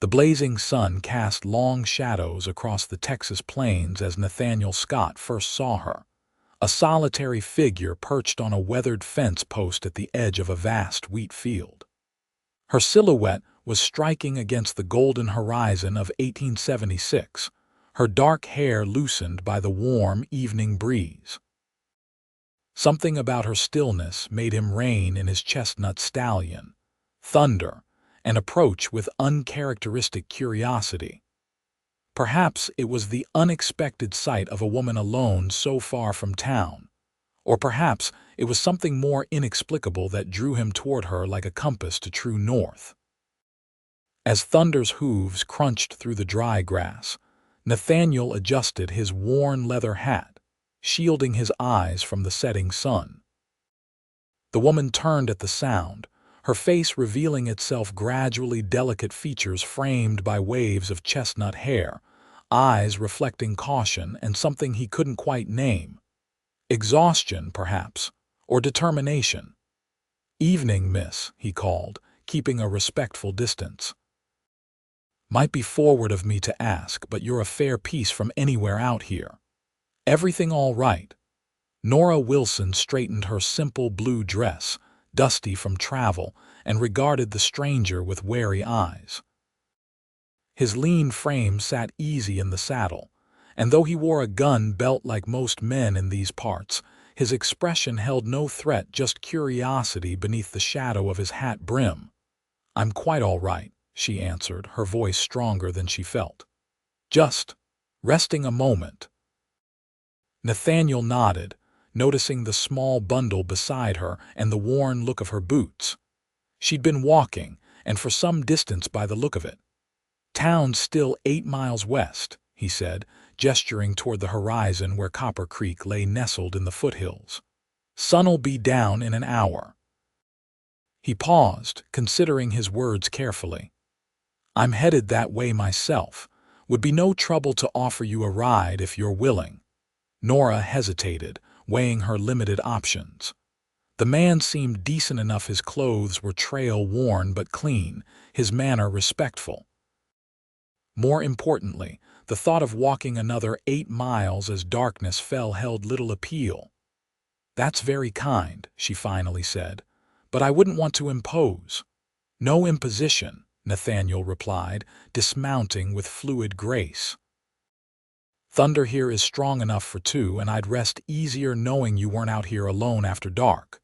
The blazing sun cast long shadows across the Texas plains as Nathaniel Scott first saw her, a solitary figure perched on a weathered fence post at the edge of a vast wheat field. Her silhouette was striking against the golden horizon of 1876, her dark hair loosened by the warm evening breeze. Something about her stillness made him rein in his chestnut stallion, Thunder, and approach with uncharacteristic curiosity. Perhaps it was the unexpected sight of a woman alone so far from town, or perhaps it was something more inexplicable that drew him toward her like a compass to true north. As Thunder's hooves crunched through the dry grass, Nathaniel adjusted his worn leather hat, shielding his eyes from the setting sun. The woman turned at the sound, her face revealing itself gradually delicate features framed by waves of chestnut hair, eyes reflecting caution and something he couldn't quite name. Exhaustion, perhaps, or determination. "Evening, miss," he called, keeping a respectful distance. "Might be forward of me to ask, but you're a fair piece from anywhere out here. Everything all right?" Nora Wilson straightened her simple blue dress, dusty from travel, and regarded the stranger with wary eyes. His lean frame sat easy in the saddle, and though he wore a gun belt like most men in these parts, his expression held no threat, just curiosity beneath the shadow of his hat brim. "I'm quite all right," she answered, her voice stronger than she felt. "Just resting a moment." Nathaniel nodded, noticing the small bundle beside her and the worn look of her boots. She'd been walking, and for some distance by the look of it. "Town's still 8 miles west," he said, gesturing toward the horizon where Copper Creek lay nestled in the foothills. "Sun'll be down in an hour." He paused, considering his words carefully. "I'm headed that way myself. Would be no trouble to offer you a ride if you're willing." Nora hesitated, weighing her limited options. The man seemed decent enough. His clothes were trail-worn but clean, his manner respectful. More importantly, the thought of walking another 8 miles as darkness fell held little appeal. "That's very kind," she finally said, "but I wouldn't want to impose." "No imposition," Nathaniel replied, dismounting with fluid grace. "Thunder here is strong enough for 2, and I'd rest easier knowing you weren't out here alone after dark."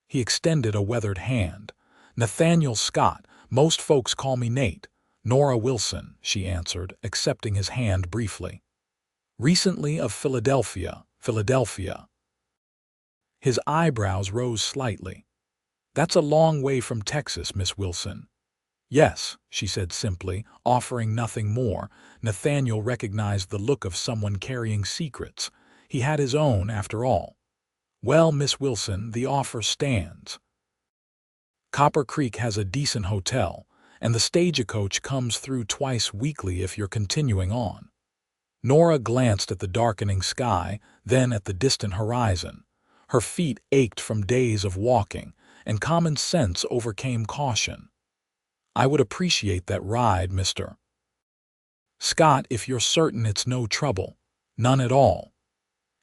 He extended a weathered hand. "Nathaniel Scott, most folks call me Nate." "Nora Wilson," she answered, accepting his hand briefly. "Recently of Philadelphia." His eyebrows rose slightly. "That's a long way from Texas, Miss Wilson." "Yes," she said simply, offering nothing more. Nathaniel recognized the look of someone carrying secrets. He had his own, after all. "Well, Miss Wilson, the offer stands. Copper Creek has a decent hotel, and the stagecoach comes through twice weekly if you're continuing on." Nora glanced at the darkening sky, then at the distant horizon. Her feet ached from days of walking, and common sense overcame caution. "I would appreciate that ride, Mr. Scott, if you're certain it's no trouble." "None at all."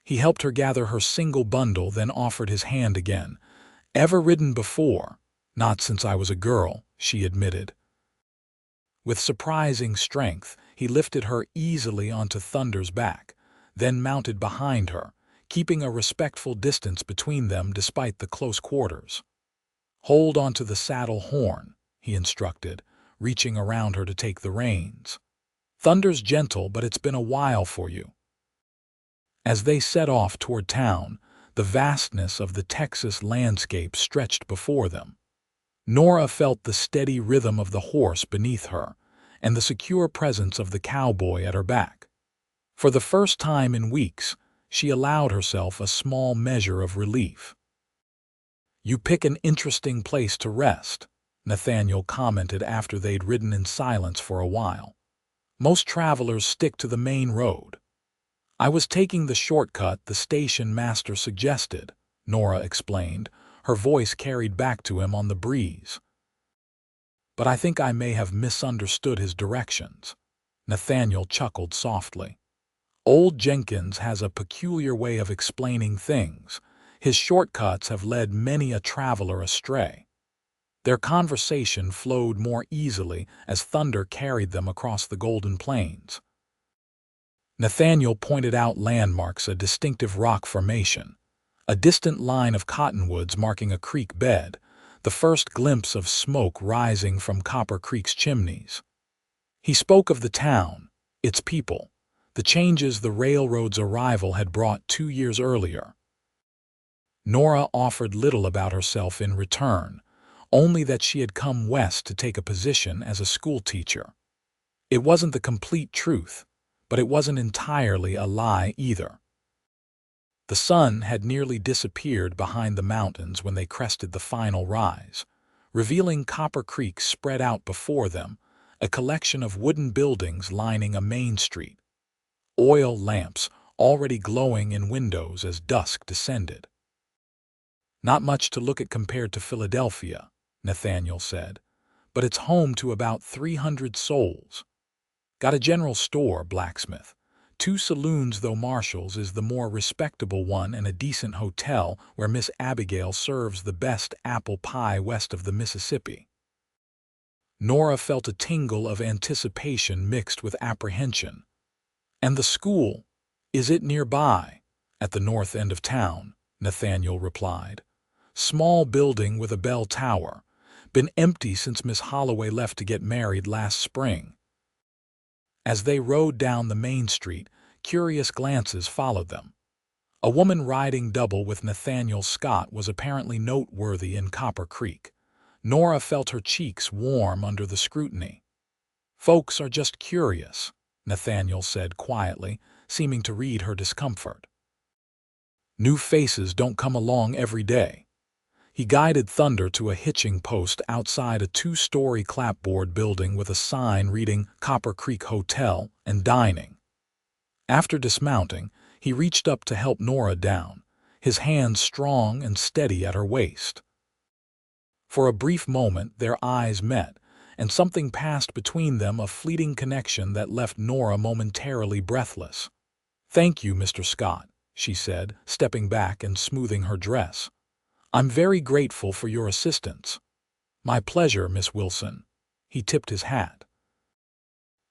He helped her gather her single bundle, then offered his hand again. "Ever ridden before?" "Not since I was a girl," she admitted. With surprising strength, he lifted her easily onto Thunder's back, then mounted behind her, keeping a respectful distance between them despite the close quarters. "Hold onto the saddle horn," he instructed, reaching around her to take the reins. "Thunder's gentle, but it's been a while for you." As they set off toward town, the vastness of the Texas landscape stretched before them. Nora felt the steady rhythm of the horse beneath her, and the secure presence of the cowboy at her back. For the first time in weeks, she allowed herself a small measure of relief. "You pick an interesting place to rest," Nathaniel commented after they'd ridden in silence for a while. "Most travelers stick to the main road." "I was taking the shortcut the station master suggested," Nora explained, her voice carried back to him on the breeze. but I think I may have misunderstood his directions." Nathaniel chuckled softly. "Old Jenkins has a peculiar way of explaining things. His shortcuts have led many a traveler astray." Their conversation flowed more easily as thunder carried them across the golden plains. Nathaniel pointed out landmarks, a distinctive rock formation, a distant line of cottonwoods marking a creek bed, the first glimpse of smoke rising from Copper Creek's chimneys. He spoke of the town, its people, the changes the railroad's arrival had brought 2 years earlier. Nora offered little about herself in return, only that she had come west to take a position as a schoolteacher. It wasn't the complete truth, but it wasn't entirely a lie either. The sun had nearly disappeared behind the mountains when they crested the final rise, revealing Copper Creek spread out before them, a collection of wooden buildings lining a main street, oil lamps already glowing in windows as dusk descended. "Not much to look at compared to Philadelphia," Nathaniel said, "but it's home to about 300 souls. Got a general store, blacksmith, 2 saloons, though Marshall's is the more respectable one, and a decent hotel where Miss Abigail serves the best apple pie west of the Mississippi." Nora felt a tingle of anticipation mixed with apprehension. "And the school, is it nearby?" "At the north end of town," Nathaniel replied. "Small building with a bell tower. Been empty since Miss Holloway left to get married last spring." As they rode down the main street, curious glances followed them. A woman riding double with Nathaniel Scott was apparently noteworthy in Copper Creek. Nora felt her cheeks warm under the scrutiny. "Folks are just curious," Nathaniel said quietly, seeming to read her discomfort. "New faces don't come along every day." He guided Thunder to a hitching post outside a 2-story clapboard building with a sign reading Copper Creek Hotel and Dining. After dismounting, he reached up to help Nora down, his hands strong and steady at her waist. For a brief moment their eyes met, and something passed between them, a fleeting connection that left Nora momentarily breathless. "Thank you, Mr. Scott," she said, stepping back and smoothing her dress. "I'm very grateful for your assistance." "My pleasure, Miss Wilson." He tipped his hat.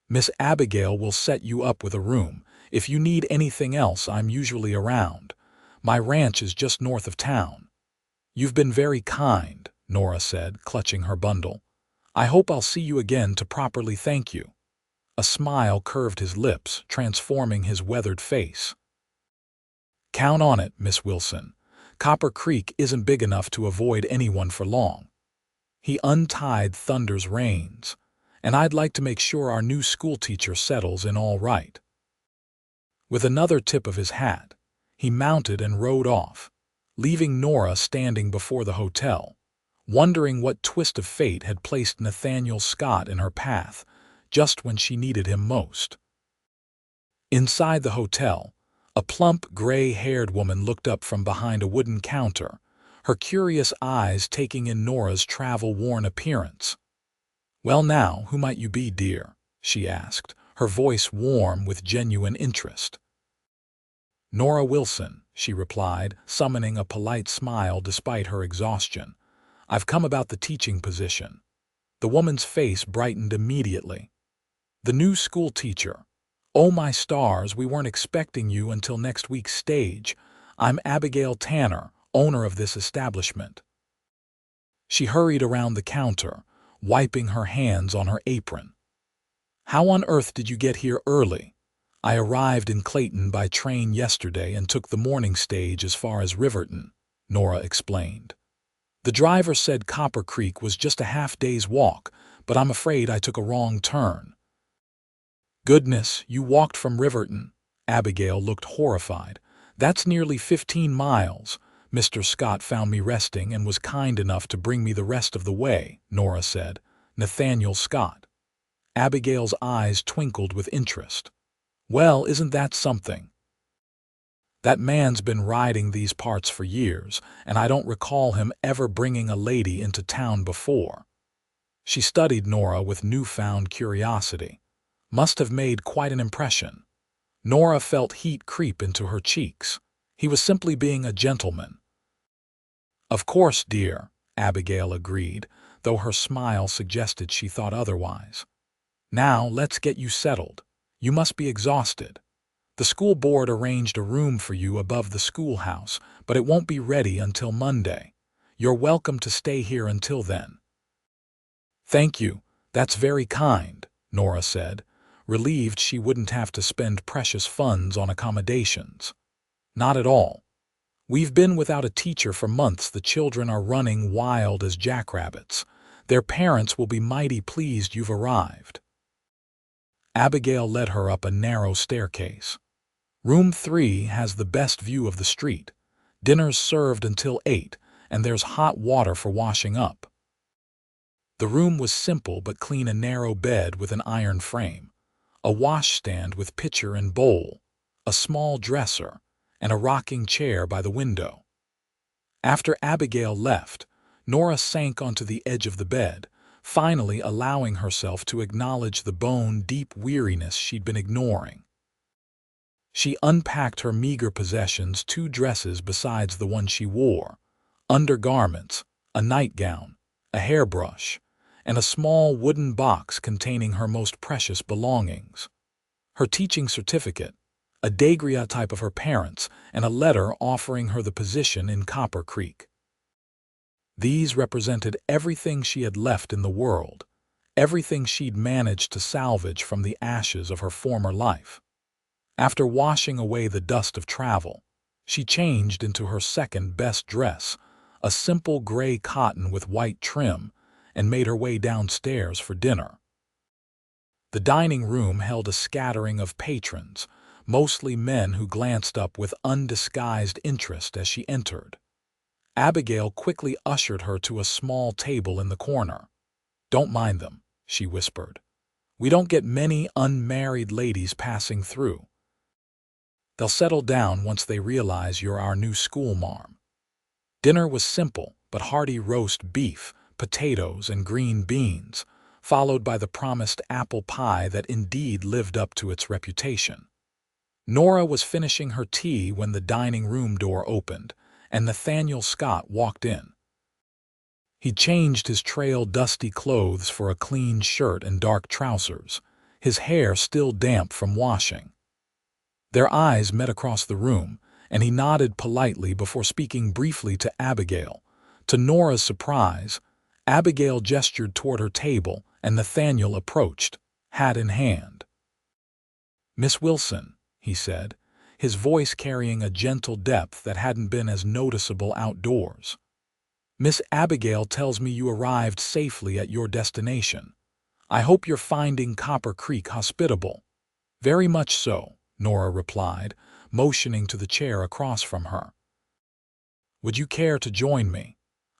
"Miss Abigail will set you up with a room. If you need anything else, I'm usually around. My ranch is just north of town." "You've been very kind," Nora said, clutching her bundle. "I hope I'll see you again to properly thank you." A smile curved his lips, transforming his weathered face. "Count on it, Miss Wilson. Copper Creek isn't big enough to avoid anyone for long." He untied Thunder's reins. "And I'd like to make sure our new schoolteacher settles in all right." With another tip of his hat, he mounted and rode off, leaving Nora standing before the hotel, wondering what twist of fate had placed Nathaniel Scott in her path just when she needed him most. Inside the hotel, a plump, gray-haired woman looked up from behind a wooden counter, her curious eyes taking in Nora's travel-worn appearance. "Well now, who might you be, dear?" she asked, her voice warm with genuine interest. "Nora Wilson," she replied, summoning a polite smile despite her exhaustion. "I've come about the teaching position." The woman's face brightened immediately. "The new schoolteacher. Oh my stars, we weren't expecting you until next week's stage. I'm Abigail Tanner, owner of this establishment." She hurried around the counter, wiping her hands on her apron. "How on earth did you get here early?" "I arrived in Clayton by train yesterday and took the morning stage as far as Riverton," Nora explained. "The driver said Copper Creek was just a half-day's walk, but I'm afraid I took a wrong turn." "Goodness, you walked from Riverton?" Abigail looked horrified. "That's nearly 15 miles. Mr. Scott found me resting and was kind enough to bring me the rest of the way," Nora said. "Nathaniel Scott." Abigail's eyes twinkled with interest. "Well, isn't that something? That man's been riding these parts for years, and I don't recall him ever bringing a lady into town before." She studied Nora with newfound curiosity. Must have made quite an impression. Nora felt heat creep into her cheeks. He was simply being a gentleman. "Of course, dear," Abigail agreed, though her smile suggested she thought otherwise. "Now let's get you settled. You must be exhausted. The school board arranged a room for you above the schoolhouse, but it won't be ready until Monday. You're welcome to stay here until then." "Thank you. That's very kind," Nora said, relieved she wouldn't have to spend precious funds on accommodations. "Not at all. We've been without a teacher for months. The children are running wild as jackrabbits. Their parents will be mighty pleased you've arrived." Abigail led her up a narrow staircase. "Room 3 has the best view of the street. Dinner's served until 8, and there's hot water for washing up." The room was simple but clean: a narrow bed with an iron frame, a washstand with pitcher and bowl, a small dresser, and a rocking chair by the window. After Abigail left, Nora sank onto the edge of the bed, finally allowing herself to acknowledge the bone-deep weariness she'd been ignoring. She unpacked her meager possessions: 2 dresses besides the one she wore, undergarments, a nightgown, a hairbrush, and a small wooden box containing her most precious belongings: her teaching certificate, a daguerreotype of her parents, and a letter offering her the position in Copper Creek. These represented everything she had left in the world, everything she'd managed to salvage from the ashes of her former life. After washing away the dust of travel, she changed into her second-best dress, a simple gray cotton with white trim, and made her way downstairs for dinner. The dining room held a scattering of patrons, mostly men who glanced up with undisguised interest as she entered. Abigail quickly ushered her to a small table in the corner. "Don't mind them," she whispered. "We don't get many unmarried ladies passing through. They'll settle down once they realize you're our new schoolmarm." Dinner was simple but hearty: roast beef, potatoes, and green beans, followed by the promised apple pie that indeed lived up to its reputation. Nora was finishing her tea when the dining room door opened, and Nathaniel Scott walked in. He'd changed his trail-dusty clothes for a clean shirt and dark trousers, his hair still damp from washing. Their eyes met across the room, and he nodded politely before speaking briefly to Abigail. To Nora's surprise, Abigail gestured toward her table, and Nathaniel approached, hat in hand. "Miss Wilson," he said, his voice carrying a gentle depth that hadn't been as noticeable outdoors. "Miss Abigail tells me you arrived safely at your destination. I hope you're finding Copper Creek hospitable." "Very much so," Nora replied, motioning to the chair across from her. "Would you care to join me?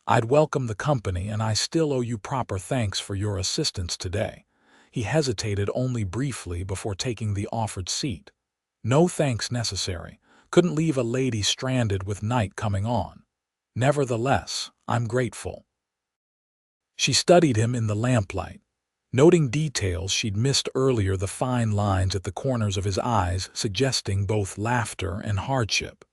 I'd welcome the company, and I still owe you proper thanks for your assistance today." He hesitated only briefly before taking the offered seat. "No thanks necessary. Couldn't leave a lady stranded with night coming on. Nevertheless, I'm grateful." She studied him in the lamplight, noting details she'd missed earlier: the fine lines at the corners of his eyes suggesting both laughter and hardship,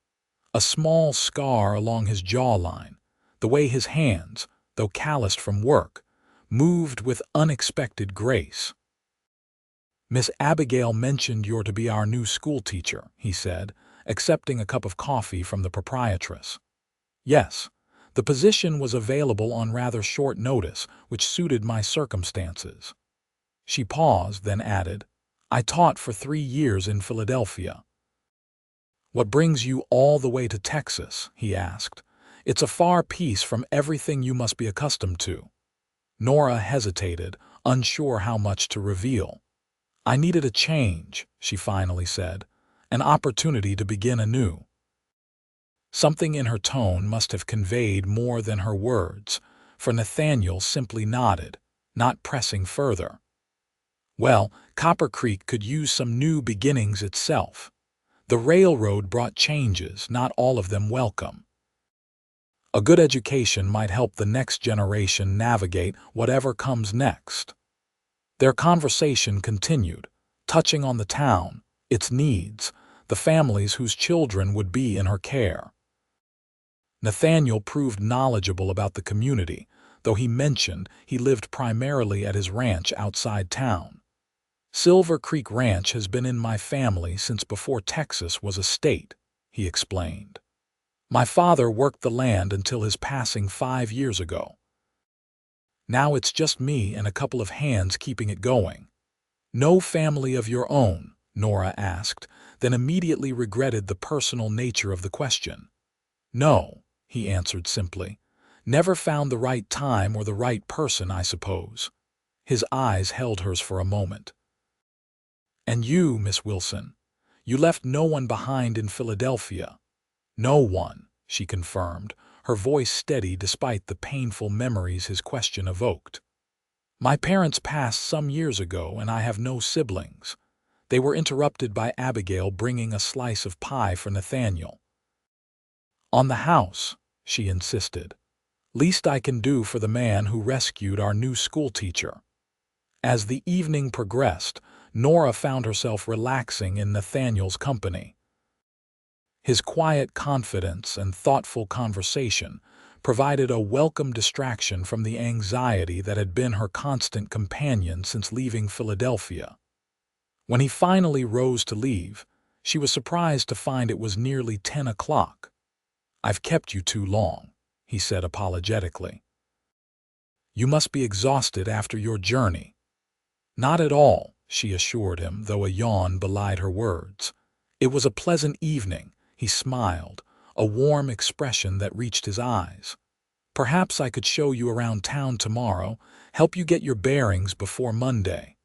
a small scar along his jawline, the way his hands, though calloused from work, moved with unexpected grace. "Miss Abigail mentioned you're to be our new schoolteacher," he said, accepting a cup of coffee from the proprietress. "Yes, the position was available on rather short notice, which suited my circumstances." She paused, then added, "I taught for 3 years in Philadelphia." "What brings you all the way to Texas?" he asked. "It's a far piece from everything you must be accustomed to." Nora hesitated, unsure how much to reveal. "I needed a change," she finally said, "an opportunity to begin anew." Something in her tone must have conveyed more than her words, for Nathaniel simply nodded, not pressing further. Well, Copper Creek could use some new beginnings itself. The railroad brought changes, not all of them welcome. A good education might help the next generation navigate whatever comes next. Their conversation continued, touching on the town, its needs, the families whose children would be in her care. Nathaniel proved knowledgeable about the community, though he mentioned he lived primarily at his ranch outside town. Silver Creek Ranch has been in my family since before Texas was a state, he explained. My father worked the land until his passing 5 years ago. Now it's just me and a couple of hands keeping it going. No family of your own? Nora asked, then immediately regretted the personal nature of the question. No, he answered simply. Never found the right time or the right person, I suppose. His eyes held hers for a moment. And you, Miss Wilson, you left no one behind in Philadelphia. No one, she confirmed, her voice steady despite the painful memories his question evoked. My parents passed some years ago and I have no siblings. They were interrupted by Abigail bringing a slice of pie for Nathaniel. On the house, she insisted. Least I can do for the man who rescued our new schoolteacher. As the evening progressed, Nora found herself relaxing in Nathaniel's company. His quiet confidence and thoughtful conversation provided a welcome distraction from the anxiety that had been her constant companion since leaving Philadelphia. When he finally rose to leave, she was surprised to find it was nearly 10 o'clock. I've kept you too long, he said apologetically. You must be exhausted after your journey. Not at all, she assured him, though a yawn belied her words. It was a pleasant evening, he smiled, a warm expression that reached his eyes. Perhaps I could show you around town tomorrow, help you get your bearings before Monday.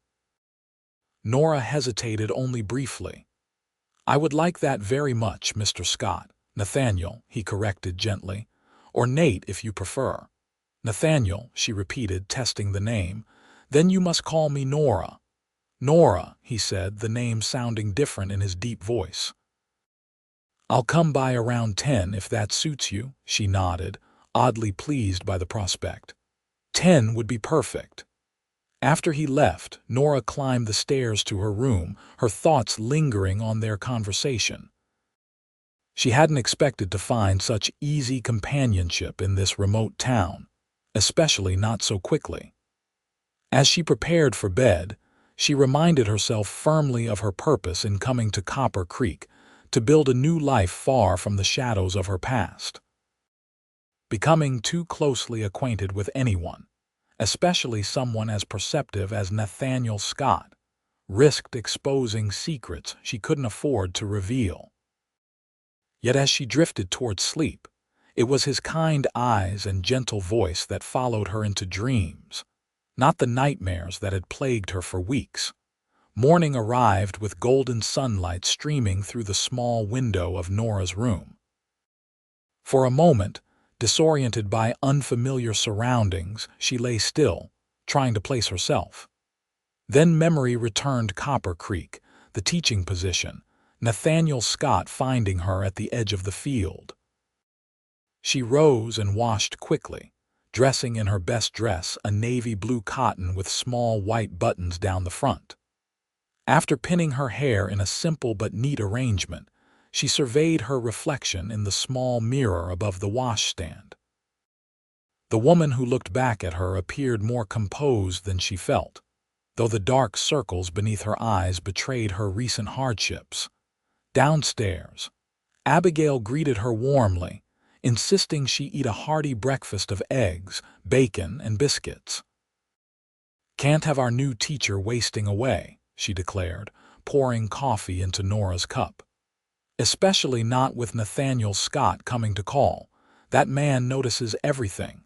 Nora hesitated only briefly. I would like that very much, Mr. Scott. Nathaniel, he corrected gently. Or Nate, if you prefer. Nathaniel, she repeated, testing the name. Then you must call me Nora. Nora, he said, the name sounding different in his deep voice. I'll come by around 10 if that suits you, she nodded, oddly pleased by the prospect. 10 would be perfect. After he left, Nora climbed the stairs to her room, her thoughts lingering on their conversation. She hadn't expected to find such easy companionship in this remote town, especially not so quickly. As she prepared for bed, she reminded herself firmly of her purpose in coming to Copper Creek, to build a new life far from the shadows of her past. Becoming too closely acquainted with anyone, especially someone as perceptive as Nathaniel Scott, risked exposing secrets she couldn't afford to reveal. Yet as she drifted toward sleep, it was his kind eyes and gentle voice that followed her into dreams, not the nightmares that had plagued her for weeks. Morning arrived with golden sunlight streaming through the small window of Nora's room. For a moment, disoriented by unfamiliar surroundings, she lay still, trying to place herself. Then memory returned. Copper Creek, the teaching position, Nathaniel Scott finding her at the edge of the field. She rose and washed quickly, dressing in her best dress, a navy blue cotton with small white buttons down the front. After pinning her hair in a simple but neat arrangement, she surveyed her reflection in the small mirror above the washstand. The woman who looked back at her appeared more composed than she felt, though the dark circles beneath her eyes betrayed her recent hardships. Downstairs, Abigail greeted her warmly, insisting she eat a hearty breakfast of eggs, bacon, and biscuits. Can't have our new teacher wasting away, she declared, pouring coffee into Nora's cup. Especially not with Nathaniel Scott coming to call. That man notices everything.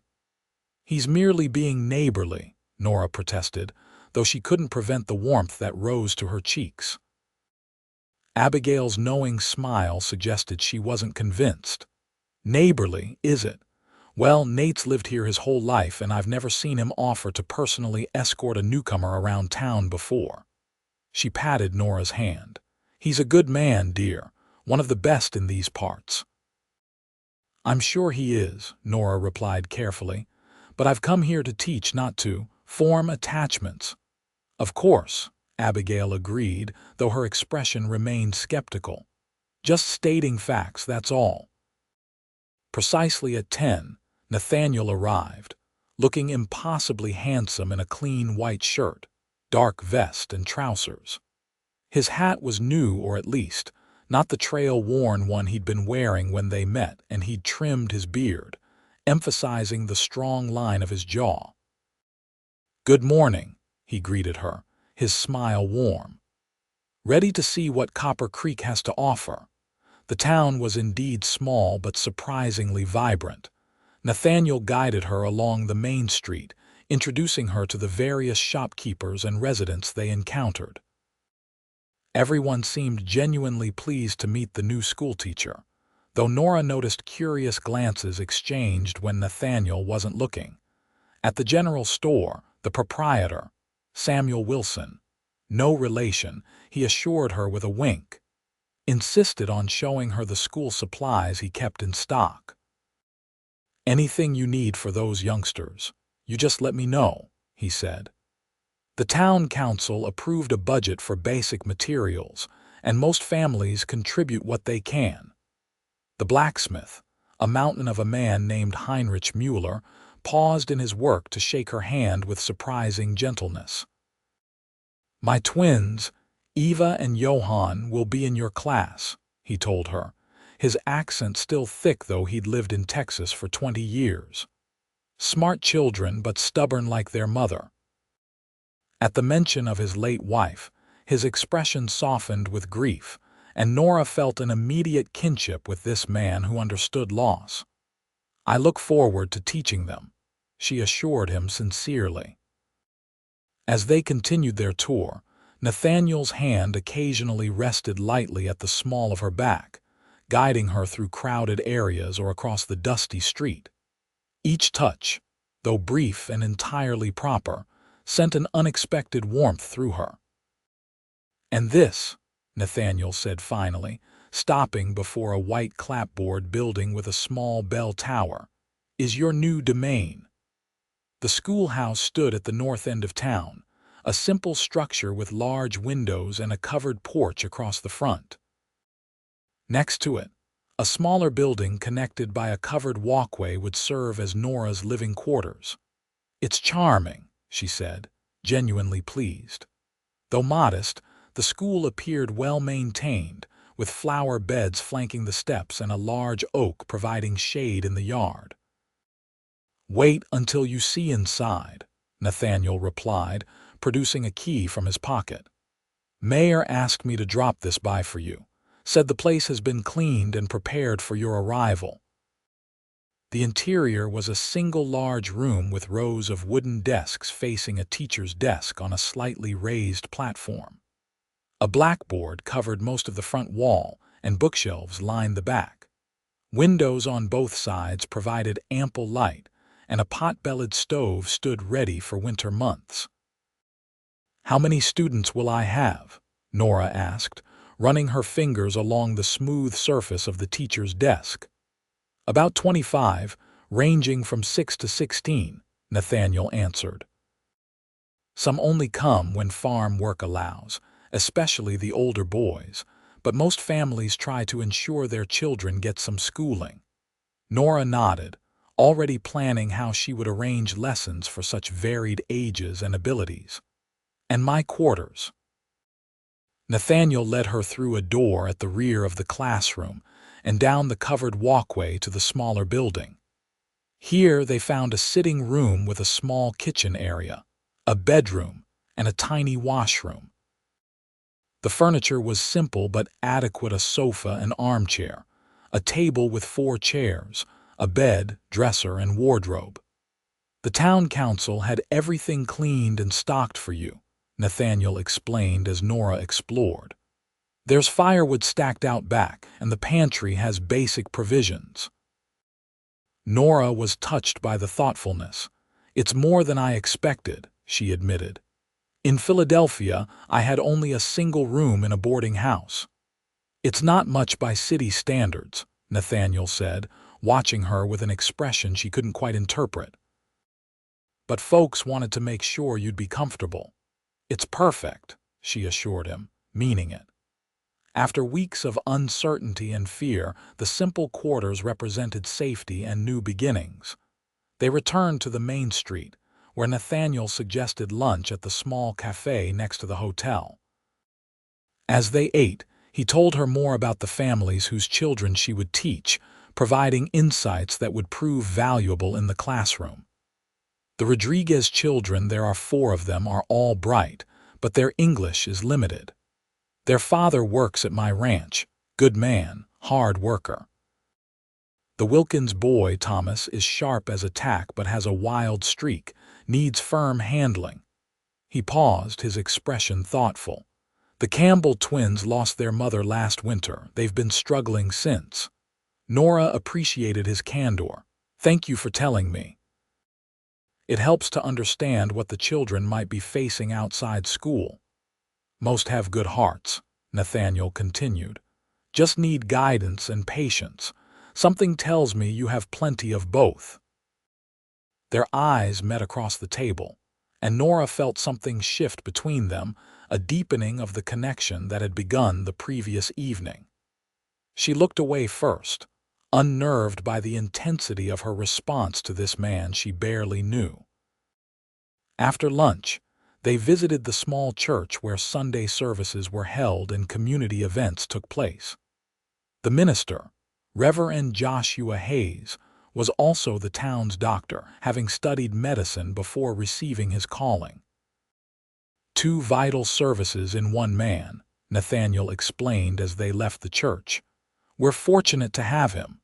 He's merely being neighborly, Nora protested, though she couldn't prevent the warmth that rose to her cheeks. Abigail's knowing smile suggested she wasn't convinced. Neighborly, is it? Well, Nate's lived here his whole life and I've never seen him offer to personally escort a newcomer around town before. She patted Nora's hand. He's a good man, dear, one of the best in these parts. I'm sure he is, Nora replied carefully. But I've come here to teach, not to form attachments. Of course, Abigail agreed, though her expression remained skeptical. Just stating facts, that's all. Precisely at 10, Nathaniel arrived, looking impossibly handsome in a clean white shirt, dark vest, and trousers. His hat was new, or at least, not the trail-worn one he'd been wearing when they met, and he'd trimmed his beard, emphasizing the strong line of his jaw. "Good morning," he greeted her, his smile warm. "Ready to see what Copper Creek has to offer?" The town was indeed small but surprisingly vibrant. Nathaniel guided her along the main street, introducing her to the various shopkeepers and residents they encountered. Everyone seemed genuinely pleased to meet the new schoolteacher, though Nora noticed curious glances exchanged when Nathaniel wasn't looking. At the general store, the proprietor, Samuel Wilson, no relation, he assured her with a wink, insisted on showing her the school supplies he kept in stock. "Anything you need for those youngsters, you just let me know," he said. The town council approved a budget for basic materials, and most families contribute what they can. The blacksmith, a mountain of a man named Heinrich Mueller, paused in his work to shake her hand with surprising gentleness. "My twins, Eva and Johann, will be in your class," he told her, his accent still thick though he'd lived in Texas for 20 years. "Smart children, but stubborn like their mother." At the mention of his late wife, his expression softened with grief, and Nora felt an immediate kinship with this man who understood loss. "I look forward to teaching them," she assured him sincerely. As they continued their tour, Nathaniel's hand occasionally rested lightly at the small of her back, guiding her through crowded areas or across the dusty street. Each touch, though brief and entirely proper, sent an unexpected warmth through her. "And this," Nathaniel said finally, stopping before a white clapboard building with a small bell tower, "is your new domain." The schoolhouse stood at the north end of town, a simple structure with large windows and a covered porch across the front. Next to it, a smaller building connected by a covered walkway would serve as Nora's living quarters. "It's charming," she said, genuinely pleased. Though modest, the school appeared well-maintained, with flower beds flanking the steps and a large oak providing shade in the yard. "Wait until you see inside," Nathaniel replied, producing a key from his pocket. "Mayor asked me to drop this by for you. Said the place has been cleaned and prepared for your arrival." The interior was a single large room with rows of wooden desks facing a teacher's desk on a slightly raised platform. A blackboard covered most of the front wall, and bookshelves lined the back. Windows on both sides provided ample light, and a pot-bellied stove stood ready for winter months. "How many students will I have?" Nora asked, running her fingers along the smooth surface of the teacher's desk. "About 25, ranging from 6 to 16, Nathaniel answered. "Some only come when farm work allows, especially the older boys, but most families try to ensure their children get some schooling." Nora nodded, already planning how she would arrange lessons for such varied ages and abilities. "And my quarters." Nathaniel led her through a door at the rear of the classroom and down the covered walkway to the smaller building. Here they found a sitting room with a small kitchen area, a bedroom, and a tiny washroom. The furniture was simple but adequate: a sofa and armchair, a table with 4 chairs, a bed, dresser, and wardrobe. "The town council had everything cleaned and stocked for you," Nathaniel explained as Nora explored. "There's firewood stacked out back, and the pantry has basic provisions." Nora was touched by the thoughtfulness. "It's more than I expected," she admitted. "In Philadelphia, I had only a single room in a boarding house." "It's not much by city standards," Nathaniel said, watching her with an expression she couldn't quite interpret. "But folks wanted to make sure you'd be comfortable." "It's perfect," she assured him, meaning it. After weeks of uncertainty and fear, the simple quarters represented safety and new beginnings. They returned to the main street, where Nathaniel suggested lunch at the small cafe next to the hotel. As they ate, he told her more about the families whose children she would teach, providing insights that would prove valuable in the classroom. "The Rodriguez children, there are 4 of them, are all bright, but their English is limited. Their father works at my ranch, good man, hard worker. The Wilkins boy, Thomas, is sharp as a tack but has a wild streak, needs firm handling." He paused, his expression thoughtful. "The Campbell twins lost their mother last winter. They've been struggling since." Nora appreciated his candor. "Thank you for telling me. It helps to understand what the children might be facing outside school." "Most have good hearts," Nathaniel continued. "Just need guidance and patience. Something tells me you have plenty of both." Their eyes met across the table, and Nora felt something shift between them, a deepening of the connection that had begun the previous evening. She looked away first, unnerved by the intensity of her response to this man she barely knew. After lunch, they visited the small church where Sunday services were held and community events took place. The minister, Reverend Joshua Hayes, was also the town's doctor, having studied medicine before receiving his calling. "2 vital services in one man," Nathaniel explained as they left the church. "We're fortunate to have him."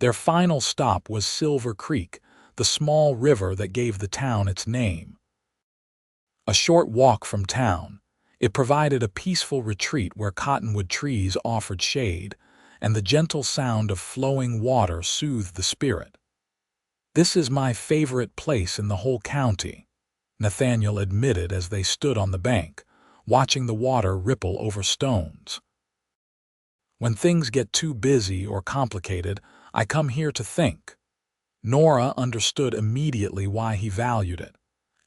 Their final stop was Silver Creek, the small river that gave the town its name. A short walk from town, it provided a peaceful retreat where cottonwood trees offered shade, and the gentle sound of flowing water soothed the spirit. "This is my favorite place in the whole county," Nathaniel admitted as they stood on the bank, watching the water ripple over stones. "When things get too busy or complicated, I come here to think." Nora understood immediately why he valued it.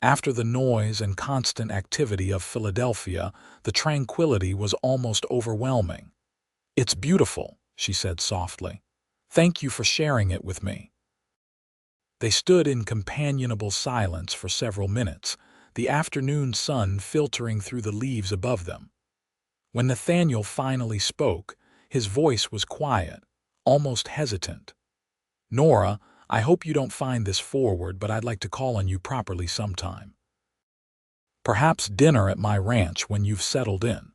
After the noise and constant activity of Philadelphia, the tranquility was almost overwhelming. "It's beautiful," she said softly. "Thank you for sharing it with me." They stood in companionable silence for several minutes, the afternoon sun filtering through the leaves above them. When Nathaniel finally spoke, his voice was quiet, almost hesitant. "Nora, I hope you don't find this forward, but I'd like to call on you properly sometime. Perhaps dinner at my ranch when you've settled in."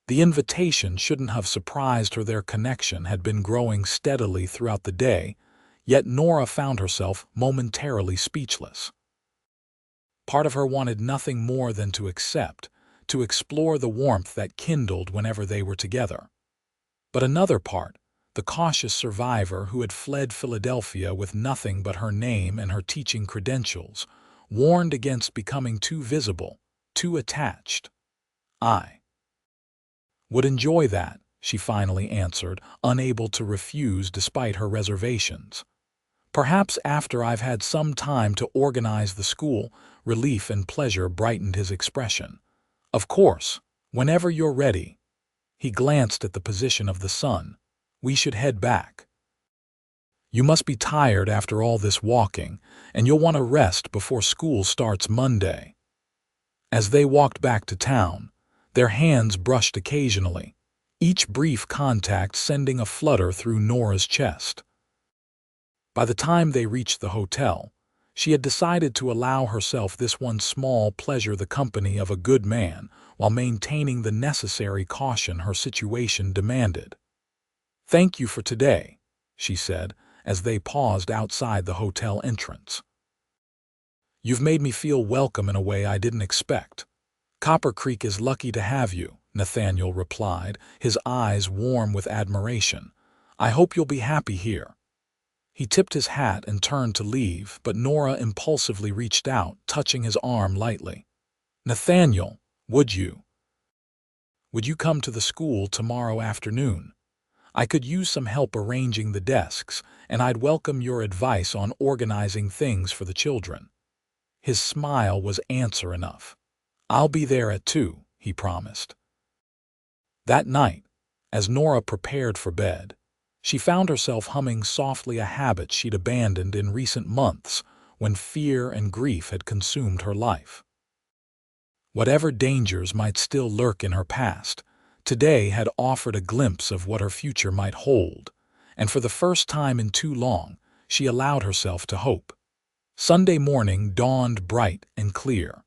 The invitation shouldn't have surprised her. Their connection had been growing steadily throughout the day, yet Nora found herself momentarily speechless. Part of her wanted nothing more than to accept, to explore the warmth that kindled whenever they were together. But another part, the cautious survivor who had fled Philadelphia with nothing but her name and her teaching credentials, warned against becoming too visible, too attached. "I would enjoy that," she finally answered, unable to refuse despite her reservations. "Perhaps after I've had some time to organize the school." Relief and pleasure brightened his expression. "Of course, whenever you're ready." He glanced at the position of the sun. "We should head back. You must be tired after all this walking, and you'll want to rest before school starts Monday." As they walked back to town, their hands brushed occasionally, each brief contact sending a flutter through Nora's chest. By the time they reached the hotel, she had decided to allow herself this one small pleasure, the company of a good man, while maintaining the necessary caution her situation demanded. "Thank you for today," she said, as they paused outside the hotel entrance. "You've made me feel welcome in a way I didn't expect." "Copper Creek is lucky to have you," Nathaniel replied, his eyes warm with admiration. "I hope you'll be happy here." He tipped his hat and turned to leave, but Nora impulsively reached out, touching his arm lightly. "Nathaniel, would you come to the school tomorrow afternoon? I could use some help arranging the desks, and I'd welcome your advice on organizing things for the children." His smile was answer enough. "I'll be there at 2, he promised. That night, as Nora prepared for bed, she found herself humming softly a habit she'd abandoned in recent months when fear and grief had consumed her life. Whatever dangers might still lurk in her past, today had offered a glimpse of what her future might hold, and for the first time in too long, she allowed herself to hope. Sunday morning dawned bright and clear.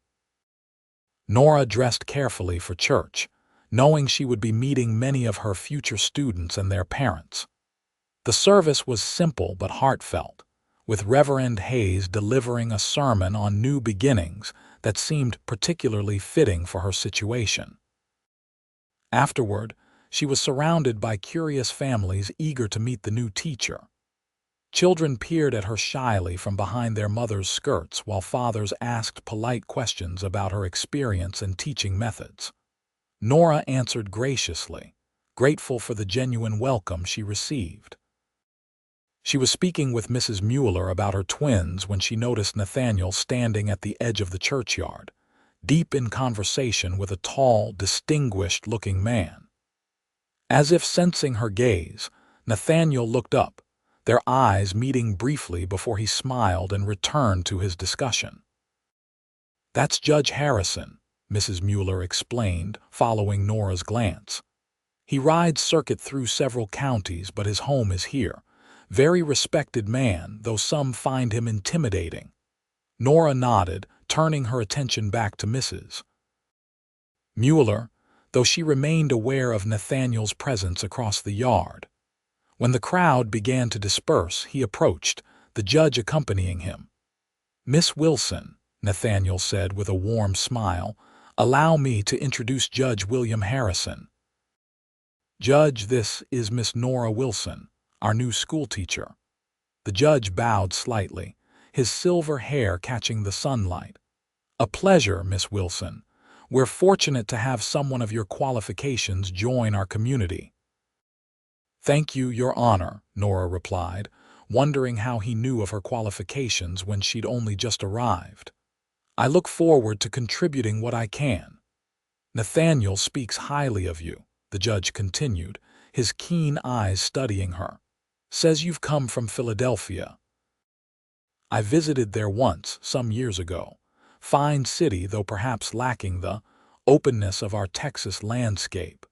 Nora dressed carefully for church, knowing she would be meeting many of her future students and their parents. The service was simple but heartfelt, with Reverend Hayes delivering a sermon on new beginnings that seemed particularly fitting for her situation. Afterward, she was surrounded by curious families eager to meet the new teacher. Children peered at her shyly from behind their mothers' skirts while fathers asked polite questions about her experience and teaching methods. Nora answered graciously, grateful for the genuine welcome she received. She was speaking with Mrs. Mueller about her twins when she noticed Nathaniel standing at the edge of the churchyard, deep in conversation with a tall, distinguished-looking man. As if sensing her gaze, Nathaniel looked up, their eyes meeting briefly before he smiled and returned to his discussion. "That's Judge Harrison," Mrs. Mueller explained, following Nora's glance. "He rides circuit through several counties, but his home is here. Very respected man, though some find him intimidating." Nora nodded, turning her attention back to Mrs. Mueller, though she remained aware of Nathaniel's presence across the yard. When the crowd began to disperse, he approached, the judge accompanying him. "Miss Wilson," Nathaniel said with a warm smile, "allow me to introduce Judge William Harrison. Judge, this is Miss Nora Wilson, our new schoolteacher." The judge bowed slightly, his silver hair catching the sunlight. "A pleasure, Miss Wilson. We're fortunate to have someone of your qualifications join our community." "Thank you, Your Honor," Nora replied, wondering how he knew of her qualifications when she'd only just arrived. "I look forward to contributing what I can." "Nathaniel speaks highly of you," the judge continued, his keen eyes studying her. "Says you've come from Philadelphia." "I visited there once, some years ago. Fine city, though perhaps lacking the openness of our Texas landscape."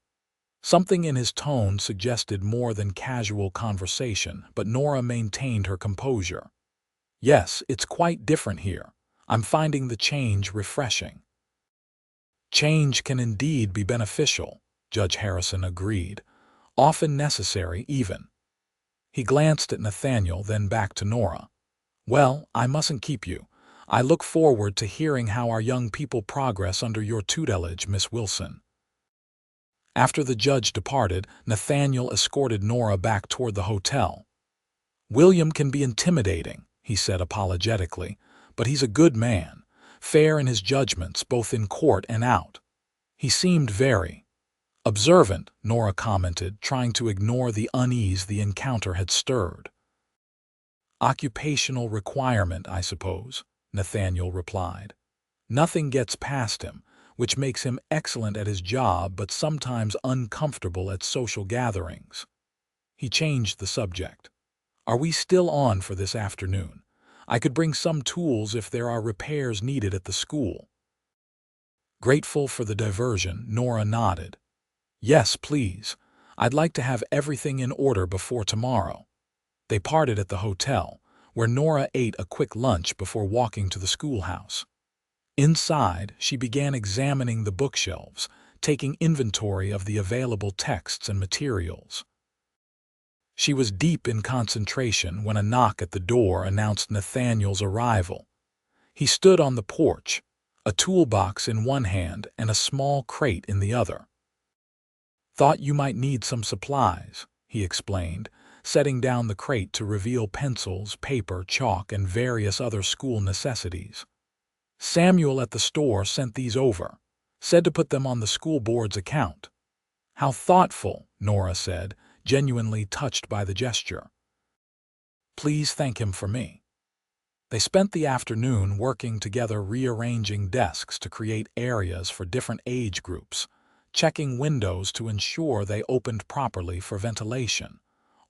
Something in his tone suggested more than casual conversation, but Nora maintained her composure. "Yes, it's quite different here. I'm finding the change refreshing." "Change can indeed be beneficial," Judge Harrison agreed. "Often necessary, even." He glanced at Nathaniel, then back to Nora. "Well, I mustn't keep you. I look forward to hearing how our young people progress under your tutelage, Miss Wilson." After the judge departed, Nathaniel escorted Nora back toward the hotel. "William can be intimidating," he said apologetically, "but he's a good man, fair in his judgments both in court and out." "He seemed very observant," Nora commented, trying to ignore the unease the encounter had stirred. "Occupational requirement, I suppose," Nathaniel replied. "Nothing gets past him, which makes him excellent at his job but sometimes uncomfortable at social gatherings." He changed the subject. "Are we still on for this afternoon? I could bring some tools if there are repairs needed at the school." Grateful for the diversion, Nora nodded. "Yes, please. I'd like to have everything in order before tomorrow." They parted at the hotel, where Nora ate a quick lunch before walking to the schoolhouse. Inside, she began examining the bookshelves, taking inventory of the available texts and materials. She was deep in concentration when a knock at the door announced Nathaniel's arrival. He stood on the porch, a toolbox in one hand and a small crate in the other. "Thought you might need some supplies," he explained, setting down the crate to reveal pencils, paper, chalk, and various other school necessities. "Samuel at the store sent these over. Said to put them on the school board's account." "How thoughtful," Nora said, genuinely touched by the gesture. "Please thank him for me." They spent the afternoon working together, rearranging desks to create areas for different age groups, checking windows to ensure they opened properly for ventilation,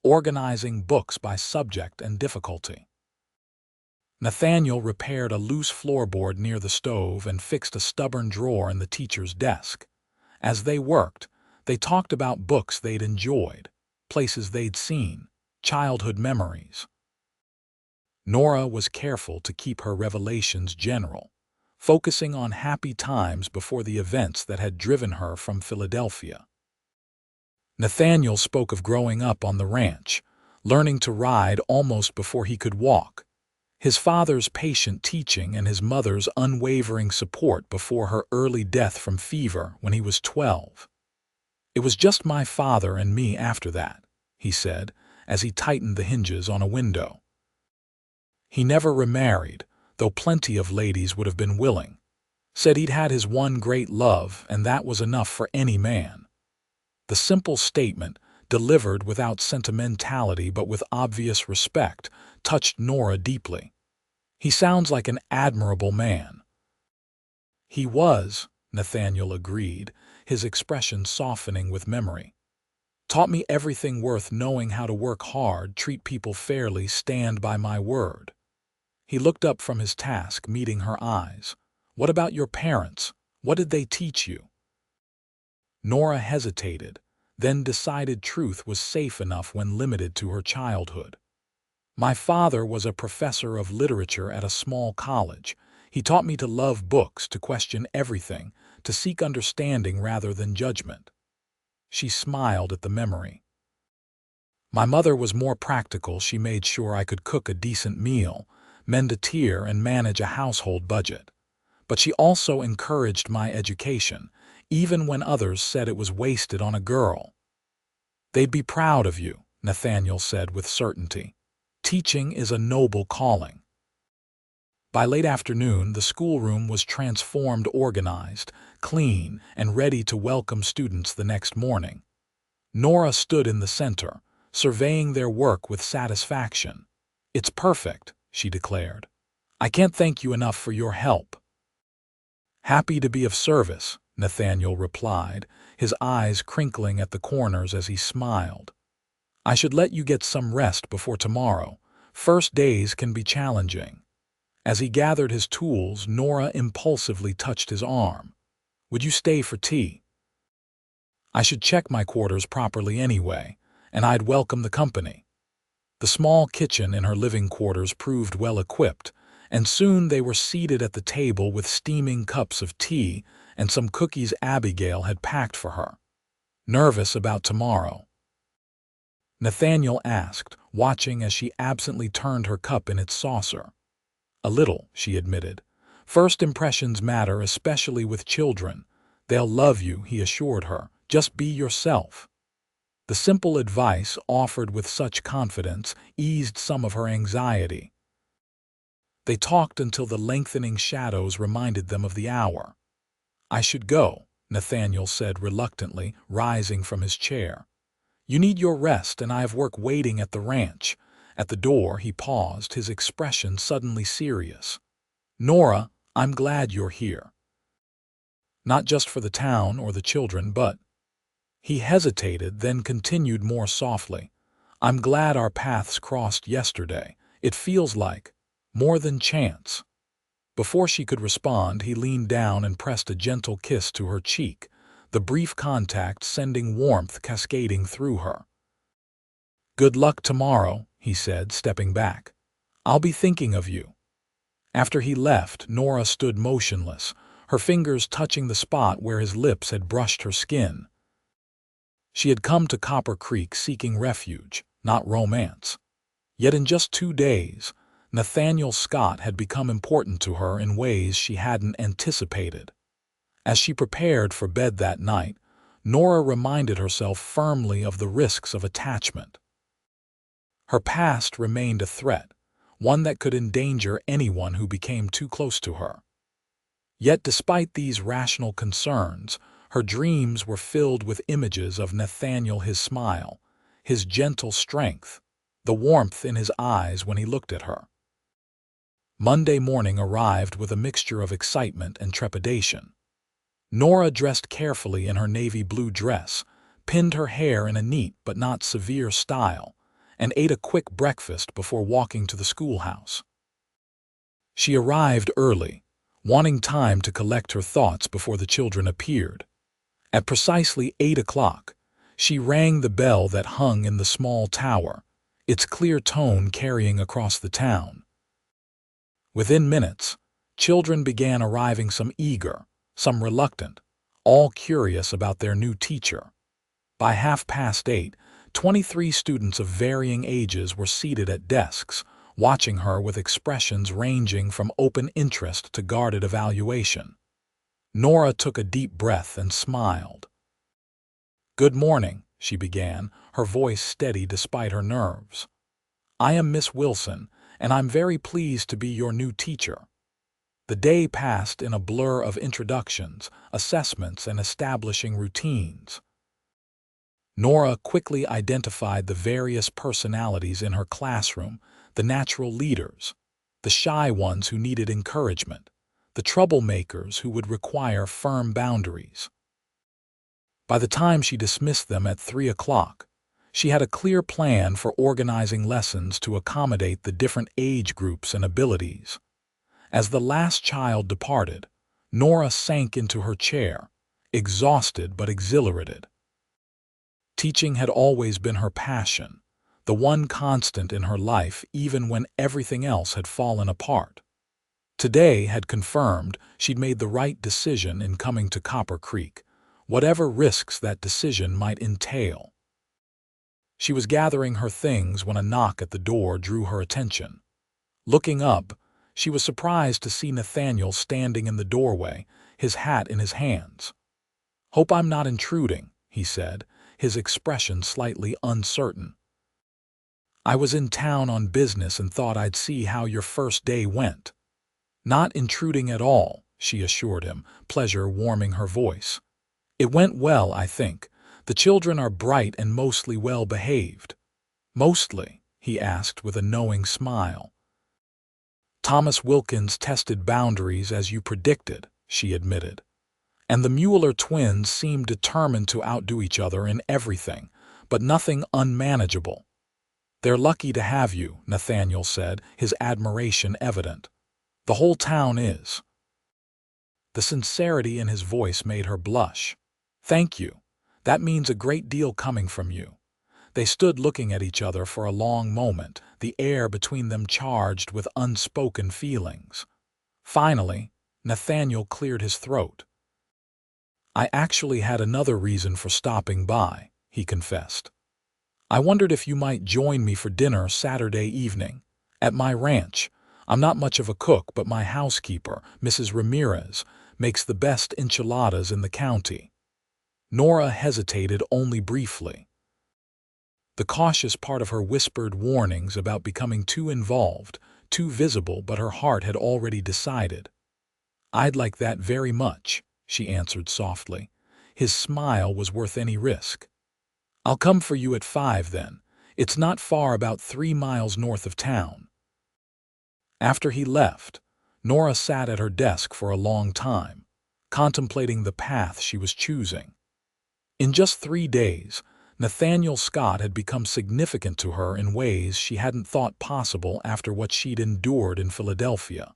organizing books by subject and difficulty. Nathaniel repaired a loose floorboard near the stove and fixed a stubborn drawer in the teacher's desk. As they worked, they talked about books they'd enjoyed, places they'd seen, childhood memories. Nora was careful to keep her revelations general, focusing on happy times before the events that had driven her from Philadelphia. Nathaniel spoke of growing up on the ranch, learning to ride almost before he could walk, his father's patient teaching and his mother's unwavering support before her early death from fever when he was 12. "It was just my father and me after that," he said, as he tightened the hinges on a window. He never remarried, though plenty of ladies would have been willing. Said he'd had his one great love, and that was enough for any man. The simple statement, delivered without sentimentality but with obvious respect, touched Nora deeply. "He sounds like an admirable man." "He was," Nathaniel agreed, his expression softening with memory. "Taught me everything worth knowing: how to work hard, treat people fairly, stand by my word." He looked up from his task, meeting her eyes. "What about your parents? What did they teach you?" Nora hesitated, then decided truth was safe enough when limited to her childhood. "My father was a professor of literature at a small college. He taught me to love books, to question everything, to seek understanding rather than judgment." She smiled at the memory. "My mother was more practical. She made sure I could cook a decent meal, mend a tear, and manage a household budget. But she also encouraged my education, even when others said it was wasted on a girl." "They'd be proud of you," Nathaniel said with certainty. "Teaching is a noble calling." By late afternoon, the schoolroom was transformed, organized, clean, and ready to welcome students the next morning. Nora stood in the center, surveying their work with satisfaction. "It's perfect," she declared. "I can't thank you enough for your help." "Happy to be of service," Nathaniel replied, his eyes crinkling at the corners as he smiled. "I should let you get some rest before tomorrow. First days can be challenging." As he gathered his tools, Nora impulsively touched his arm. "Would you stay for tea?" "I should check my quarters properly anyway, and I'd welcome the company." The small kitchen in her living quarters proved well equipped, and soon they were seated at the table with steaming cups of tea and some cookies Abigail had packed for her. "Nervous about tomorrow?" Nathaniel asked, watching as she absently turned her cup in its saucer. "A little," she admitted. "First impressions matter, especially with children." "They'll love you," he assured her. "Just be yourself." The simple advice, offered with such confidence, eased some of her anxiety. They talked until the lengthening shadows reminded them of the hour. "I should go," Nathaniel said reluctantly, rising from his chair. "You need your rest, and I have work waiting at the ranch." At the door he paused, his expression suddenly serious. "Nora, I'm glad you're here. Not just for the town or the children, but—" He hesitated, then continued more softly. "I'm glad our paths crossed yesterday. It feels like more than chance." Before she could respond, he leaned down and pressed a gentle kiss to her cheek, the brief contact sending warmth cascading through her. "Good luck tomorrow," he said, stepping back. "I'll be thinking of you." After he left, Nora stood motionless, her fingers touching the spot where his lips had brushed her skin. She had come to Copper Creek seeking refuge, not romance. Yet in just 2 days, Nathaniel Scott had become important to her in ways she hadn't anticipated. As she prepared for bed that night, Nora reminded herself firmly of the risks of attachment. Her past remained a threat, one that could endanger anyone who became too close to her. Yet despite these rational concerns, her dreams were filled with images of Nathaniel, his smile, his gentle strength, the warmth in his eyes when he looked at her. Monday morning arrived with a mixture of excitement and trepidation. Nora dressed carefully in her navy blue dress, pinned her hair in a neat but not severe style, and ate a quick breakfast before walking to the schoolhouse. She arrived early, wanting time to collect her thoughts before the children appeared. At precisely 8 o'clock, she rang the bell that hung in the small tower, its clear tone carrying across the town. Within minutes, children began arriving, some eager, some reluctant, all curious about their new teacher. By 8:30, 23 students of varying ages were seated at desks, watching her with expressions ranging from open interest to guarded evaluation. Nora took a deep breath and smiled. "Good morning," she began, her voice steady despite her nerves. "I am Miss Wilson, and I'm very pleased to be your new teacher." The day passed in a blur of introductions, assessments, and establishing routines. Nora quickly identified the various personalities in her classroom, the natural leaders, the shy ones who needed encouragement, the troublemakers who would require firm boundaries. By the time she dismissed them at 3 o'clock, she had a clear plan for organizing lessons to accommodate the different age groups and abilities. As the last child departed, Nora sank into her chair, exhausted but exhilarated. Teaching had always been her passion, the one constant in her life even when everything else had fallen apart. Today had confirmed she'd made the right decision in coming to Copper Creek, whatever risks that decision might entail. She was gathering her things when a knock at the door drew her attention. Looking up, she was surprised to see Nathaniel standing in the doorway, his hat in his hands. "Hope I'm not intruding," he said, his expression slightly uncertain. "I was in town on business and thought I'd see how your first day went." "Not intruding at all," she assured him, pleasure warming her voice. "It went well, I think. The children are bright and mostly well behaved." "Mostly?" he asked with a knowing smile. "Thomas Wilkins tested boundaries as you predicted," she admitted. "And the Mueller twins seemed determined to outdo each other in everything, but nothing unmanageable." "They're lucky to have you," Nathaniel said, his admiration evident. "The whole town is." The sincerity in his voice made her blush. "Thank you. That means a great deal coming from you." They stood looking at each other for a long moment, the air between them charged with unspoken feelings. Finally, Nathaniel cleared his throat. "I actually had another reason for stopping by," he confessed. "I wondered if you might join me for dinner Saturday evening. At my ranch, I'm not much of a cook, but my housekeeper, Mrs. Ramirez, makes the best enchiladas in the county." Nora hesitated only briefly. The cautious part of her whispered warnings about becoming too involved, too visible, but her heart had already decided. "I'd like that very much," she answered softly. His smile was worth any risk. "I'll come for you at 5 then. It's not far, about 3 miles north of town." After he left, Nora sat at her desk for a long time, contemplating the path she was choosing. In just 3 days, Nathaniel Scott had become significant to her in ways she hadn't thought possible after what she'd endured in Philadelphia.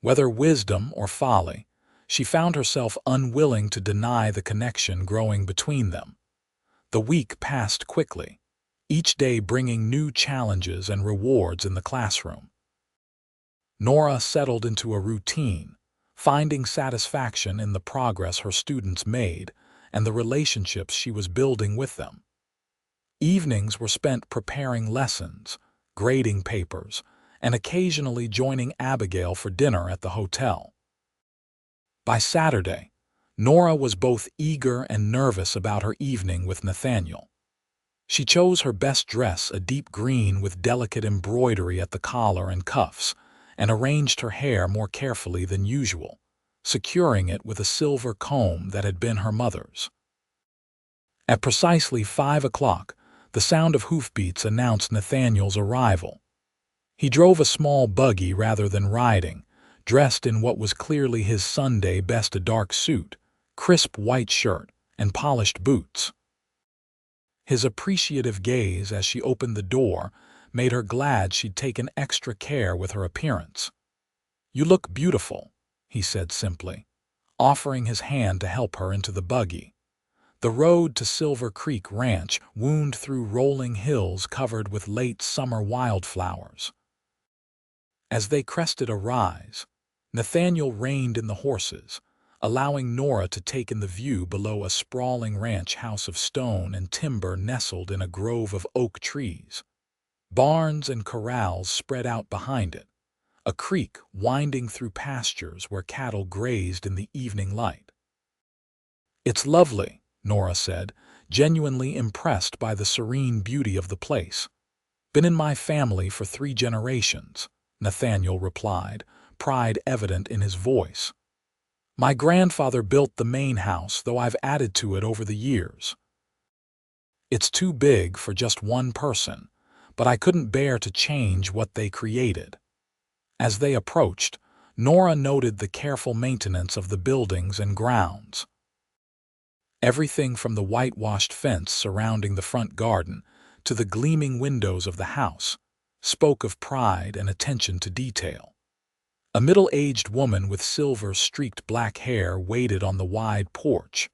Whether wisdom or folly, she found herself unwilling to deny the connection growing between them. The week passed quickly, each day bringing new challenges and rewards in the classroom. Nora settled into a routine, finding satisfaction in the progress her students made and the relationships she was building with them. Evenings were spent preparing lessons, grading papers, and occasionally joining Abigail for dinner at the hotel. By Saturday, Nora was both eager and nervous about her evening with Nathaniel. She chose her best dress, a deep green with delicate embroidery at the collar and cuffs, and arranged her hair more carefully than usual, securing it with a silver comb that had been her mother's. At precisely 5 o'clock, The sound of hoofbeats announced Nathaniel's arrival. He drove a small buggy rather than riding, dressed in what was clearly his Sunday best, a dark suit, crisp white shirt, and polished boots. His appreciative gaze as she opened the door made her glad she'd taken extra care with her appearance. "You look beautiful," he said simply, offering his hand to help her into the buggy. The road to Silver Creek Ranch wound through rolling hills covered with late summer wildflowers. As they crested a rise, Nathaniel reined in the horses, allowing Nora to take in the view below, a sprawling ranch house of stone and timber nestled in a grove of oak trees. Barns and corrals spread out behind it, a creek winding through pastures where cattle grazed in the evening light. "It's lovely," Nora said, genuinely impressed by the serene beauty of the place. "Been in my family for 3 generations," Nathaniel replied, pride evident in his voice. "My grandfather built the main house, though I've added to it over the years. It's too big for just one person, but I couldn't bear to change what they created." As they approached, Nora noted the careful maintenance of the buildings and grounds. Everything from the whitewashed fence surrounding the front garden to the gleaming windows of the house spoke of pride and attention to detail. A middle-aged woman with silver-streaked black hair waited on the wide porch,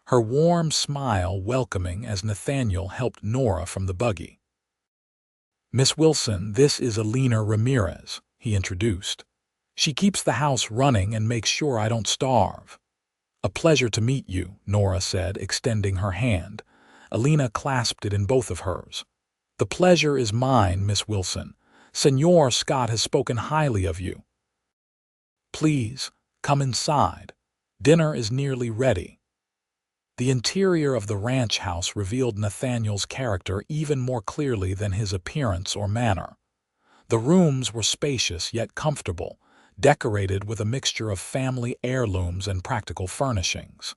her warm smile welcoming as Nathaniel helped Nora from the buggy. "Miss Wilson, this is Elena Ramirez," he introduced. "She keeps the house running and makes sure I don't starve." "A pleasure to meet you," Nora said, extending her hand. Elena clasped it in both of hers. "The pleasure is mine, Miss Wilson. Senor Scott has spoken highly of you. Please, come inside. Dinner is nearly ready." The interior of the ranch house revealed Nathaniel's character even more clearly than his appearance or manner. The rooms were spacious yet comfortable, decorated with a mixture of family heirlooms and practical furnishings.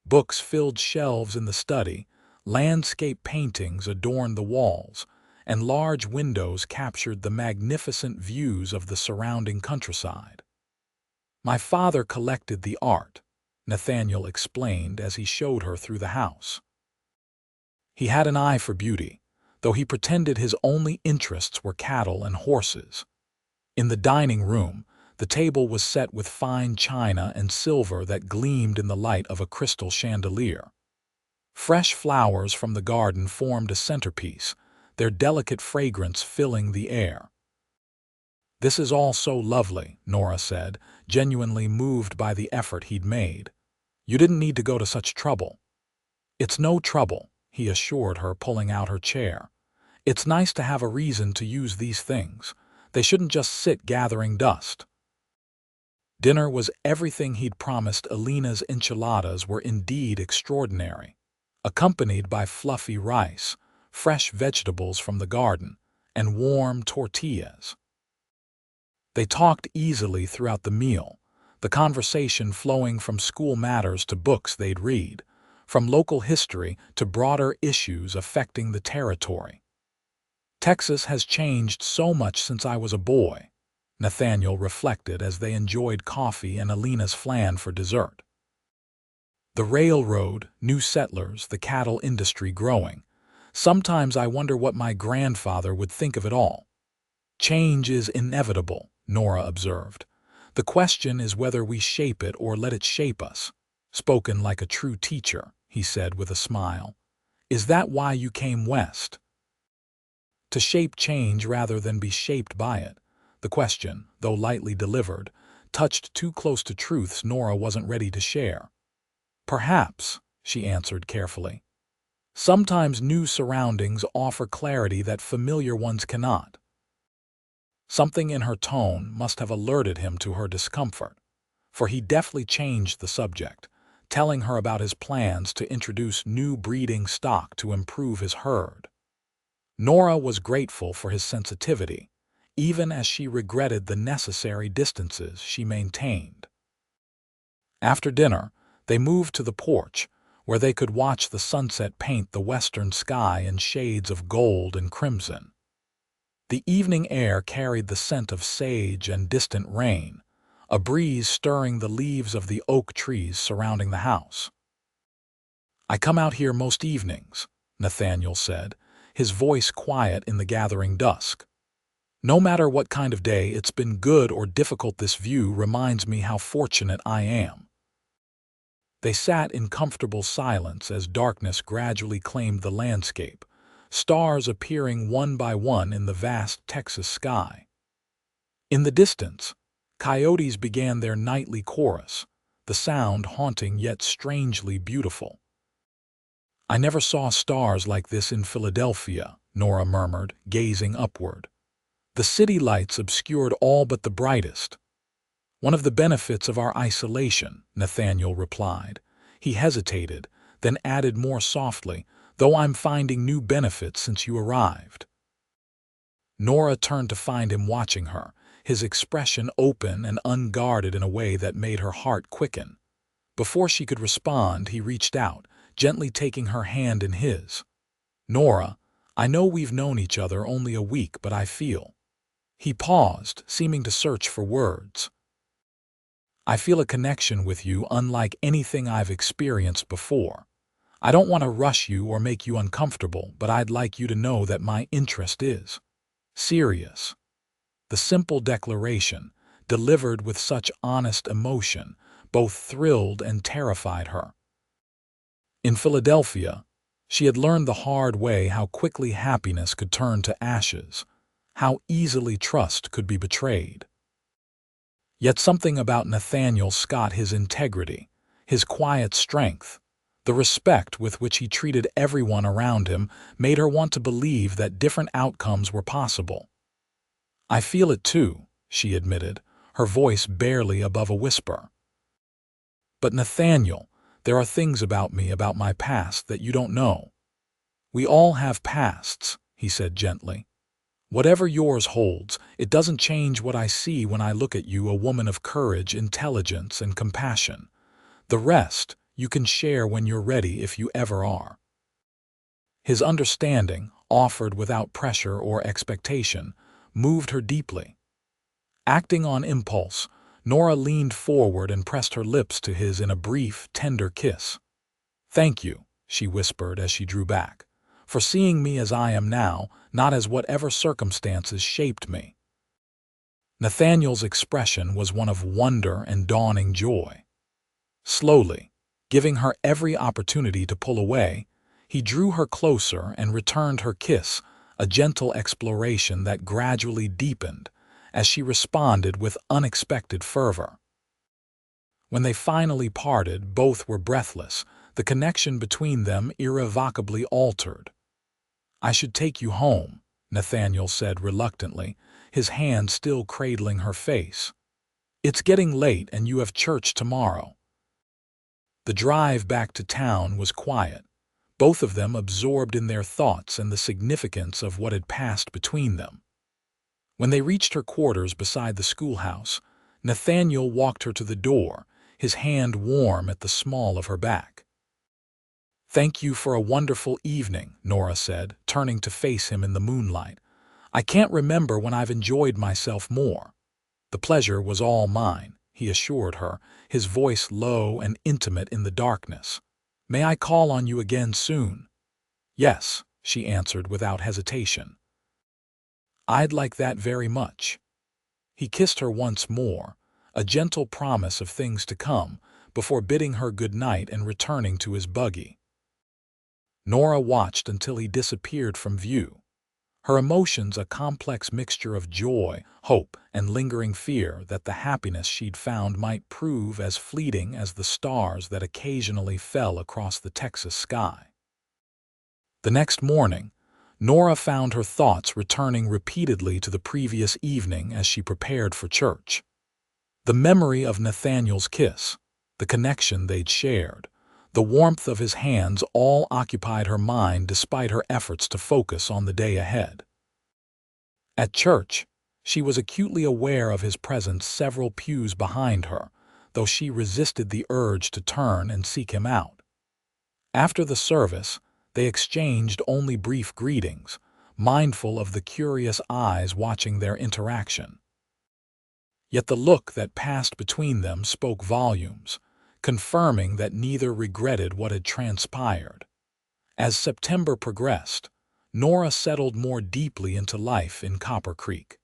Books filled shelves in the study, landscape paintings adorned the walls, and large windows captured the magnificent views of the surrounding countryside. "My father collected the art," Nathaniel explained as he showed her through the house. "He had an eye for beauty, though he pretended his only interests were cattle and horses." In the dining room, the table was set with fine china and silver that gleamed in the light of a crystal chandelier. Fresh flowers from the garden formed a centerpiece, their delicate fragrance filling the air. "This is all so lovely," Nora said, genuinely moved by the effort he'd made. "You didn't need to go to such trouble." "It's no trouble," he assured her, pulling out her chair. "It's nice to have a reason to use these things. They shouldn't just sit gathering dust." Dinner was everything he'd promised. Elena's enchiladas were indeed extraordinary, accompanied by fluffy rice, fresh vegetables from the garden, and warm tortillas. They talked easily throughout the meal, the conversation flowing from school matters to books they'd read, from local history to broader issues affecting the territory. "Texas has changed so much since I was a boy," Nathaniel reflected as they enjoyed coffee and Elena's flan for dessert. "The railroad, new settlers, the cattle industry growing. Sometimes I wonder what my grandfather would think of it all." "Change is inevitable," Nora observed. "The question is whether we shape it or let it shape us." "Spoken like a true teacher," he said with a smile. "Is that why you came west? To shape change rather than be shaped by it?" The question, though lightly delivered, touched too close to truths Nora wasn't ready to share. "Perhaps," she answered carefully. "Sometimes new surroundings offer clarity that familiar ones cannot." Something in her tone must have alerted him to her discomfort, for he deftly changed the subject, telling her about his plans to introduce new breeding stock to improve his herd. Nora was grateful for his sensitivity, even as she regretted the necessary distances she maintained. After dinner, they moved to the porch, where they could watch the sunset paint the western sky in shades of gold and crimson. The evening air carried the scent of sage and distant rain, a breeze stirring the leaves of the oak trees surrounding the house. "I come out here most evenings," Nathaniel said, his voice quiet in the gathering dusk. "No matter what kind of day it's been, good or difficult, this view reminds me how fortunate I am." They sat in comfortable silence as darkness gradually claimed the landscape, stars appearing one by one in the vast Texas sky. In the distance, coyotes began their nightly chorus, the sound haunting yet strangely beautiful. "I never saw stars like this in Philadelphia," Nora murmured, gazing upward. "The city lights obscured all but the brightest." "One of the benefits of our isolation," Nathaniel replied. He hesitated, then added more softly, "though I'm finding new benefits since you arrived." Nora turned to find him watching her, his expression open and unguarded in a way that made her heart quicken. Before she could respond, he reached out, gently taking her hand in his. "Nora, I know we've known each other only a week, but I feel—" He paused, seeming to search for words. "I feel a connection with you unlike anything I've experienced before. I don't want to rush you or make you uncomfortable, but I'd like you to know that my interest is serious." The simple declaration, delivered with such honest emotion, both thrilled and terrified her. In Philadelphia, she had learned the hard way how quickly happiness could turn to ashes, how easily trust could be betrayed. Yet something about Nathaniel Scott, his integrity, his quiet strength, the respect with which he treated everyone around him, made her want to believe that different outcomes were possible. "I feel it too," she admitted, her voice barely above a whisper. "But Nathaniel, there are things about me, about my past, that you don't know." "We all have pasts," he said gently. "Whatever yours holds, it doesn't change what I see when I look at you, a woman of courage, intelligence, and compassion. The rest you can share when you're ready, if you ever are." His understanding, offered without pressure or expectation, moved her deeply. Acting on impulse, Nora leaned forward and pressed her lips to his in a brief, tender kiss. "Thank you," she whispered as she drew back, "for seeing me as I am now, not as whatever circumstances shaped me." Nathaniel's expression was one of wonder and dawning joy. Slowly, giving her every opportunity to pull away, he drew her closer and returned her kiss, a gentle exploration that gradually deepened as she responded with unexpected fervor. When they finally parted, both were breathless, the connection between them irrevocably altered. "I should take you home," Nathaniel said reluctantly, his hand still cradling her face. "It's getting late and you have church tomorrow." The drive back to town was quiet, both of them absorbed in their thoughts and the significance of what had passed between them. When they reached her quarters beside the schoolhouse, Nathaniel walked her to the door, his hand warm at the small of her back. "Thank you for a wonderful evening," Nora said, turning to face him in the moonlight. "I can't remember when I've enjoyed myself more." "The pleasure was all mine," he assured her, his voice low and intimate in the darkness. "May I call on you again soon?" "Yes," she answered without hesitation. "I'd like that very much." He kissed her once more, a gentle promise of things to come, before bidding her good night and returning to his buggy. Nora watched until he disappeared from view, her emotions a complex mixture of joy, hope, and lingering fear that the happiness she'd found might prove as fleeting as the stars that occasionally fell across the Texas sky. The next morning, Nora found her thoughts returning repeatedly to the previous evening as she prepared for church. The memory of Nathaniel's kiss, the connection they'd shared, the warmth of his hands all occupied her mind despite her efforts to focus on the day ahead. At church, she was acutely aware of his presence several pews behind her, though she resisted the urge to turn and seek him out. After the service, they exchanged only brief greetings, mindful of the curious eyes watching their interaction. Yet the look that passed between them spoke volumes, confirming that neither regretted what had transpired. As September progressed, Nora settled more deeply into life in Copper Creek.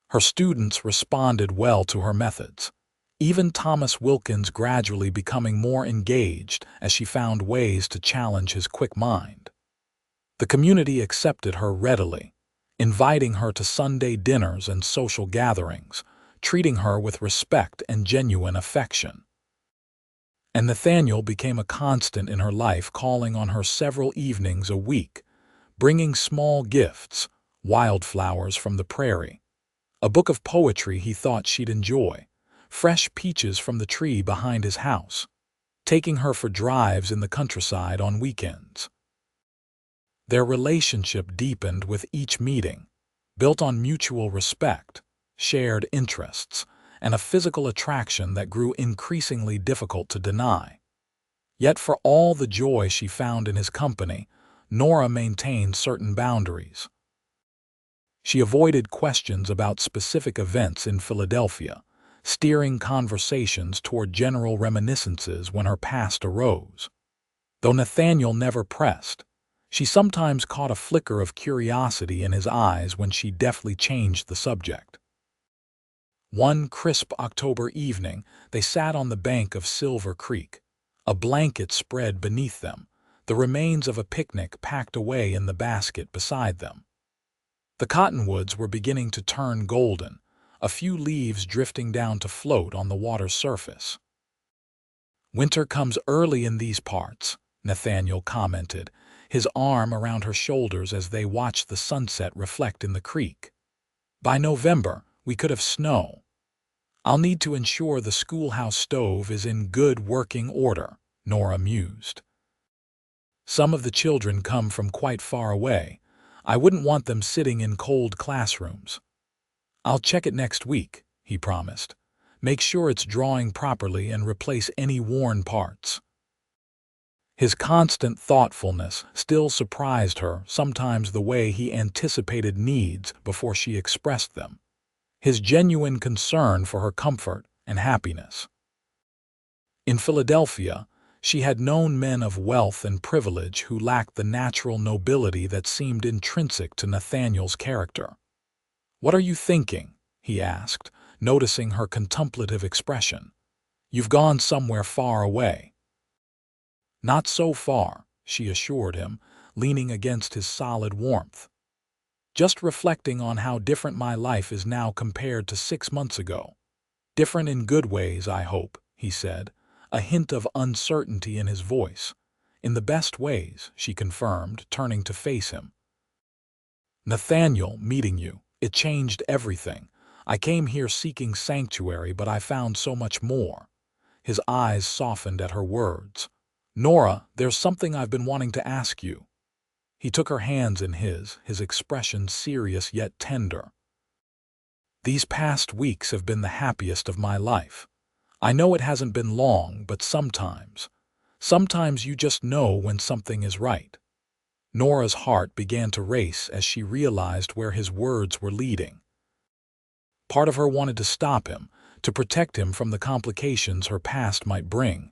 Her students responded well to her methods, even Thomas Wilkins gradually becoming more engaged as she found ways to challenge his quick mind. The community accepted her readily, inviting her to Sunday dinners and social gatherings, treating her with respect and genuine affection. And Nathaniel became a constant in her life, calling on her several evenings a week, bringing small gifts, wildflowers from the prairie, a book of poetry he thought she'd enjoy, fresh peaches from the tree behind his house, taking her for drives in the countryside on weekends. Their relationship deepened with each meeting, built on mutual respect, shared interests, and a physical attraction that grew increasingly difficult to deny. Yet for all the joy she found in his company, Nora maintained certain boundaries. She avoided questions about specific events in Philadelphia, steering conversations toward general reminiscences when her past arose. Though Nathaniel never pressed, she sometimes caught a flicker of curiosity in his eyes when she deftly changed the subject. One crisp October evening, they sat on the bank of Silver Creek, a blanket spread beneath them, the remains of a picnic packed away in the basket beside them. The cottonwoods were beginning to turn golden, a few leaves drifting down to float on the water's surface. "Winter comes early in these parts," Nathaniel commented, his arm around her shoulders as they watched the sunset reflect in the creek. "By November, we could have snow. I'll need to ensure the schoolhouse stove is in good working order," Nora mused. "Some of the children come from quite far away. I wouldn't want them sitting in cold classrooms." "I'll check it next week," he promised. "Make sure it's drawing properly and replace any worn parts." His constant thoughtfulness still surprised her, sometimes the way he anticipated needs before she expressed them, his genuine concern for her comfort and happiness. In Philadelphia, she had known men of wealth and privilege who lacked the natural nobility that seemed intrinsic to Nathaniel's character. "What are you thinking?" he asked, noticing her contemplative expression. "You've gone somewhere far away." "Not so far," she assured him, leaning against his solid warmth. "Just reflecting on how different my life is now compared to 6 months ago. Different in good ways, I hope," he said, a hint of uncertainty in his voice. "In the best ways," she confirmed, turning to face him. "Nathaniel, meeting you, it changed everything. I came here seeking sanctuary, but I found so much more." His eyes softened at her words. "Nora, there's something I've been wanting to ask you." He took her hands in his expression serious yet tender. "These past weeks have been the happiest of my life. I know it hasn't been long, but sometimes you just know when something is right." Nora's heart began to race as she realized where his words were leading. Part of her wanted to stop him, to protect him from the complications her past might bring.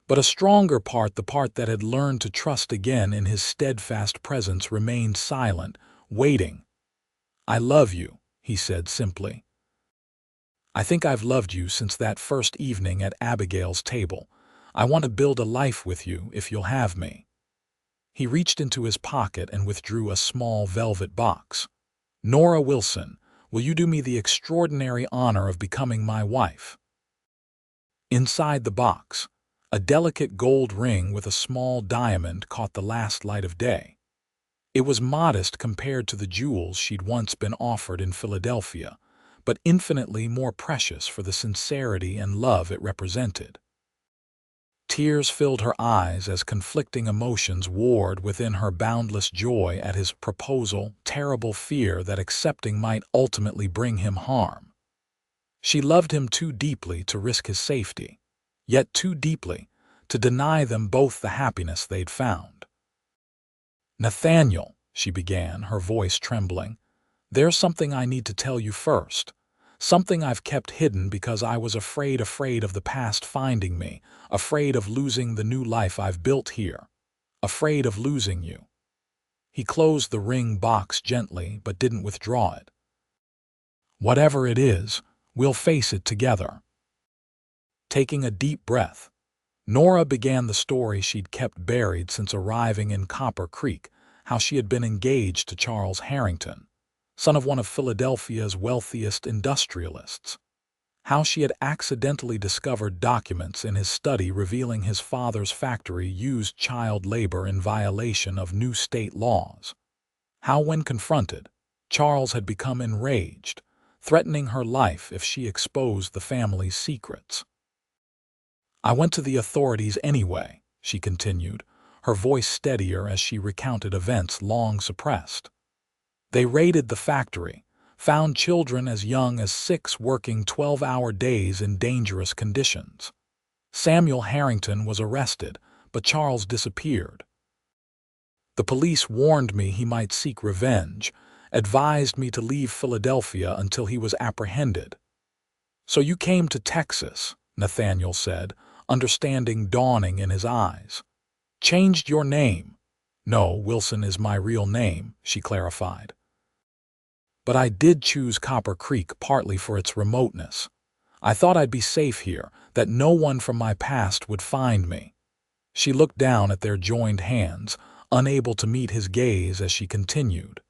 But a stronger part, the part that had learned to trust again in his steadfast presence, remained silent, waiting. "I love you," he said simply. "I think I've loved you since that first evening at Abigail's table. I want to build a life with you if you'll have me." He reached into his pocket and withdrew a small velvet box. "Nora Wilson, will you do me the extraordinary honor of becoming my wife?" Inside the box, a delicate gold ring with a small diamond caught the last light of day. It was modest compared to the jewels she'd once been offered in Philadelphia, but infinitely more precious for the sincerity and love it represented. Tears filled her eyes as conflicting emotions warred within her: boundless joy at his proposal, terrible fear that accepting might ultimately bring him harm. She loved him too deeply to risk his safety, yet too deeply to deny them both the happiness they'd found. "Nathaniel," she began, her voice trembling, "there's something I need to tell you first. Something I've kept hidden because I was afraid of the past finding me, afraid of losing the new life I've built here, afraid of losing you." He closed the ring box gently but didn't withdraw it. "Whatever it is, we'll face it together." Taking a deep breath, Nora began the story she'd kept buried since arriving in Copper Creek, how she had been engaged to Charles Harrington, son of one of Philadelphia's wealthiest industrialists, how she had accidentally discovered documents in his study revealing his father's factory used child labor in violation of new state laws, how when confronted, Charles had become enraged, threatening her life if she exposed the family's secrets. "I went to the authorities anyway," she continued, her voice steadier as she recounted events long suppressed. "They raided the factory, found children as young as 6 working 12-hour days in dangerous conditions. Samuel Harrington was arrested, but Charles disappeared. The police warned me he might seek revenge, advised me to leave Philadelphia until he was apprehended." "So you came to Texas," Nathaniel said, understanding dawning in his eyes. "Changed your name." "No, Wilson is my real name," she clarified. "But I did choose Copper Creek partly for its remoteness. I thought I'd be safe here, that no one from my past would find me." She looked down at their joined hands, unable to meet his gaze as she continued.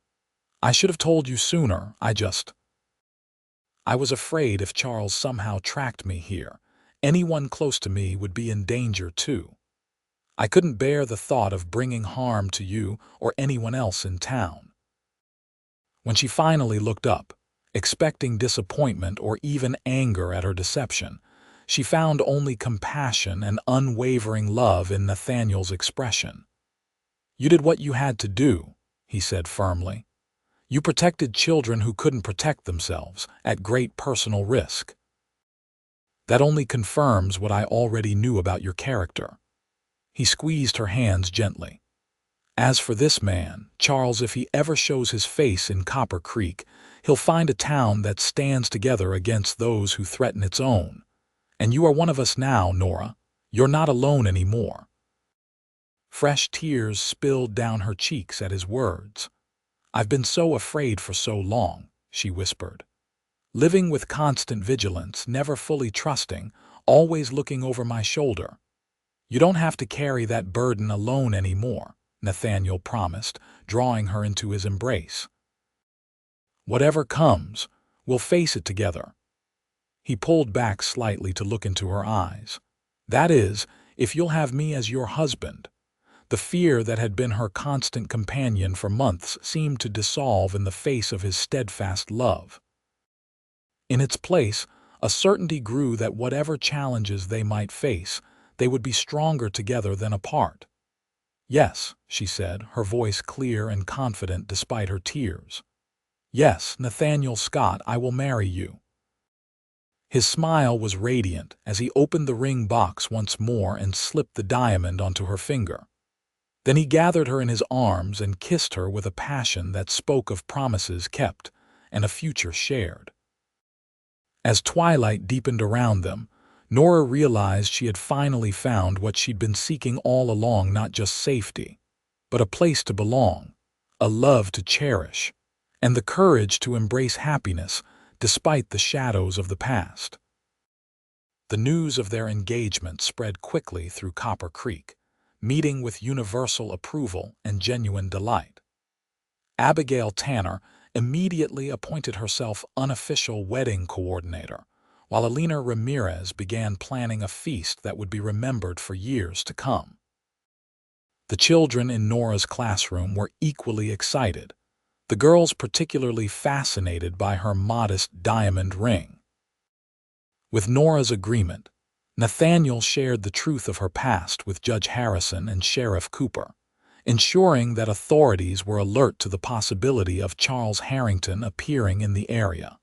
"I should have told you sooner, I was afraid if Charles somehow tracked me here, anyone close to me would be in danger too. I couldn't bear the thought of bringing harm to you or anyone else in town." When she finally looked up, expecting disappointment or even anger at her deception, she found only compassion and unwavering love in Nathaniel's expression. "You did what you had to do," he said firmly. "You protected children who couldn't protect themselves, at great personal risk. That only confirms what I already knew about your character." He squeezed her hands gently. "As for this man, Charles, if he ever shows his face in Copper Creek, he'll find a town that stands together against those who threaten its own. And you are one of us now, Nora. You're not alone anymore." Fresh tears spilled down her cheeks at his words. "I've been so afraid for so long," she whispered. "Living with constant vigilance, never fully trusting, always looking over my shoulder." "You don't have to carry that burden alone anymore," Nathaniel promised, drawing her into his embrace. "Whatever comes, we'll face it together." He pulled back slightly to look into her eyes. "That is, if you'll have me as your husband." The fear that had been her constant companion for months seemed to dissolve in the face of his steadfast love. In its place, a certainty grew that whatever challenges they might face, they would be stronger together than apart. "Yes," she said, her voice clear and confident despite her tears. "Yes, Nathaniel Scott, I will marry you." His smile was radiant as he opened the ring box once more and slipped the diamond onto her finger. Then he gathered her in his arms and kissed her with a passion that spoke of promises kept and a future shared. As twilight deepened around them, Nora realized she had finally found what she'd been seeking all along, not just safety, but a place to belong, a love to cherish, and the courage to embrace happiness despite the shadows of the past. The news of their engagement spread quickly through Copper Creek, meeting with universal approval and genuine delight. Abigail Tanner immediately appointed herself unofficial wedding coordinator, while Alina Ramirez began planning a feast that would be remembered for years to come. The children in Nora's classroom were equally excited, the girls particularly fascinated by her modest diamond ring. With Nora's agreement, Nathaniel shared the truth of her past with Judge Harrison and Sheriff Cooper, ensuring that authorities were alert to the possibility of Charles Harrington appearing in the area.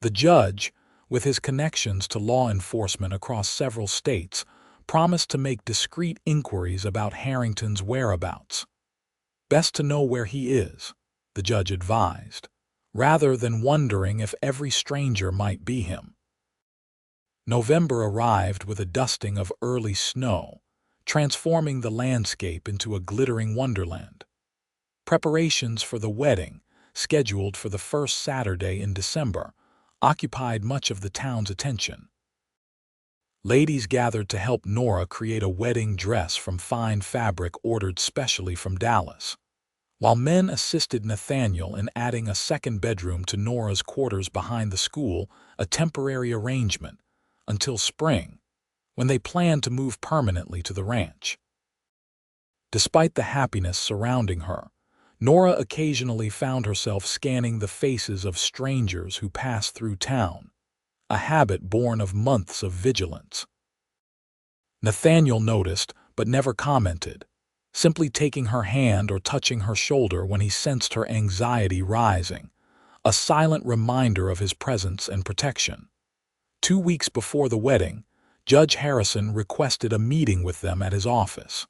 The judge, with his connections to law enforcement across several states, promised to make discreet inquiries about Harrington's whereabouts. "Best to know where he is," the judge advised, rather than wondering if every stranger might be him. November arrived with a dusting of early snow, transforming the landscape into a glittering wonderland. Preparations for the wedding, scheduled for the first Saturday in December, occupied much of the town's attention. Ladies gathered to help Nora create a wedding dress from fine fabric ordered specially from Dallas, while men assisted Nathaniel in adding a second bedroom to Nora's quarters behind the school, a temporary arrangement, until spring, when they planned to move permanently to the ranch. Despite the happiness surrounding her, Nora occasionally found herself scanning the faces of strangers who passed through town, a habit born of months of vigilance. Nathaniel noticed, but never commented, simply taking her hand or touching her shoulder when he sensed her anxiety rising, a silent reminder of his presence and protection. 2 weeks before the wedding, Judge Harrison requested a meeting with them at his office.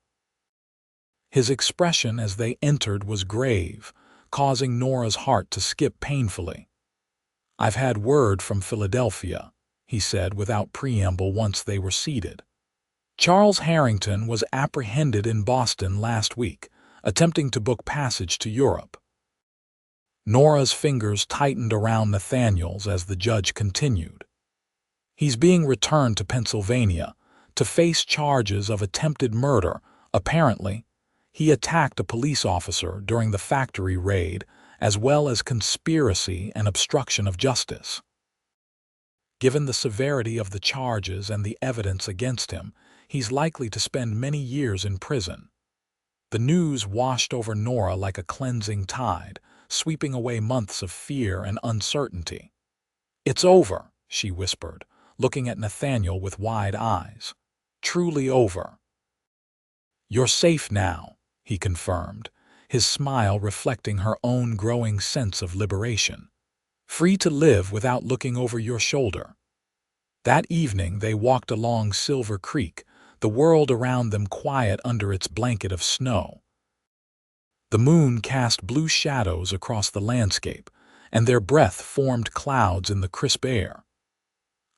His expression as they entered was grave, causing Nora's heart to skip painfully. "I've had word from Philadelphia," he said without preamble once they were seated. "Charles Harrington was apprehended in Boston last week, attempting to book passage to Europe." Nora's fingers tightened around Nathaniel's as the judge continued. "He's being returned to Pennsylvania to face charges of attempted murder. Apparently, he attacked a police officer during the factory raid, as well as conspiracy and obstruction of justice. Given the severity of the charges and the evidence against him, he's likely to spend many years in prison." The news washed over Nora like a cleansing tide, sweeping away months of fear and uncertainty. "It's over," she whispered, looking at Nathaniel with wide eyes. "Truly over." "You're safe now," he confirmed, his smile reflecting her own growing sense of liberation. "Free to live without looking over your shoulder." That evening they walked along Silver Creek, the world around them quiet under its blanket of snow. The moon cast blue shadows across the landscape, and their breath formed clouds in the crisp air.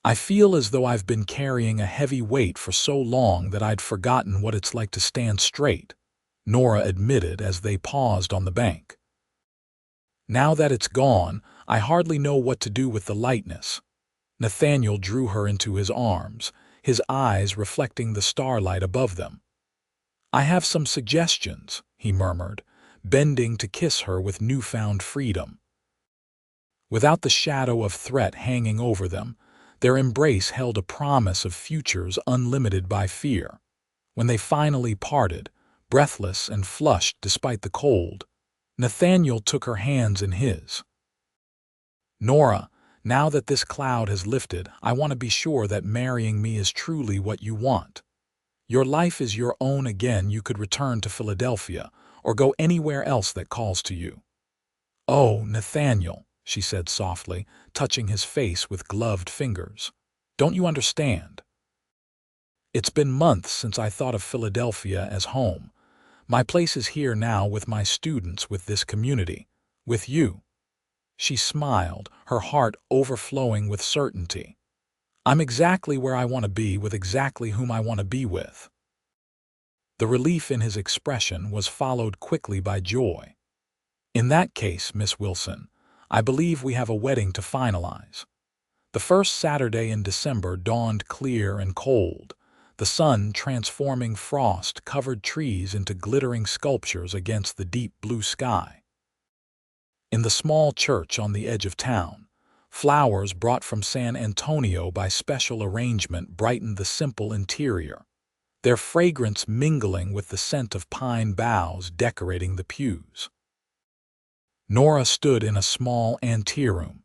"I feel as though I've been carrying a heavy weight for so long that I'd forgotten what it's like to stand straight," Nora admitted as they paused on the bank. "Now that it's gone, I hardly know what to do with the lightness." Nathaniel drew her into his arms, his eyes reflecting the starlight above them. "I have some suggestions," he murmured, bending to kiss her with newfound freedom. Without the shadow of threat hanging over them, their embrace held a promise of futures unlimited by fear. When they finally parted, breathless and flushed despite the cold, Nathaniel took her hands in his. "Nora, now that this cloud has lifted, I want to be sure that marrying me is truly what you want. Your life is your own again. You could return to Philadelphia or go anywhere else that calls to you." "Oh, Nathaniel," she said softly, touching his face with gloved fingers. "Don't you understand? It's been months since I thought of Philadelphia as home. My place is here now with my students, with this community, with you." She smiled, her heart overflowing with certainty. "I'm exactly where I want to be with exactly whom I want to be with." The relief in his expression was followed quickly by joy. "In that case, Miss Wilson, I believe we have a wedding to finalize." The first Saturday in December dawned clear and cold, the sun transforming frost-covered trees into glittering sculptures against the deep blue sky. In the small church on the edge of town, flowers brought from San Antonio by special arrangement brightened the simple interior, their fragrance mingling with the scent of pine boughs decorating the pews. Nora stood in a small anteroom,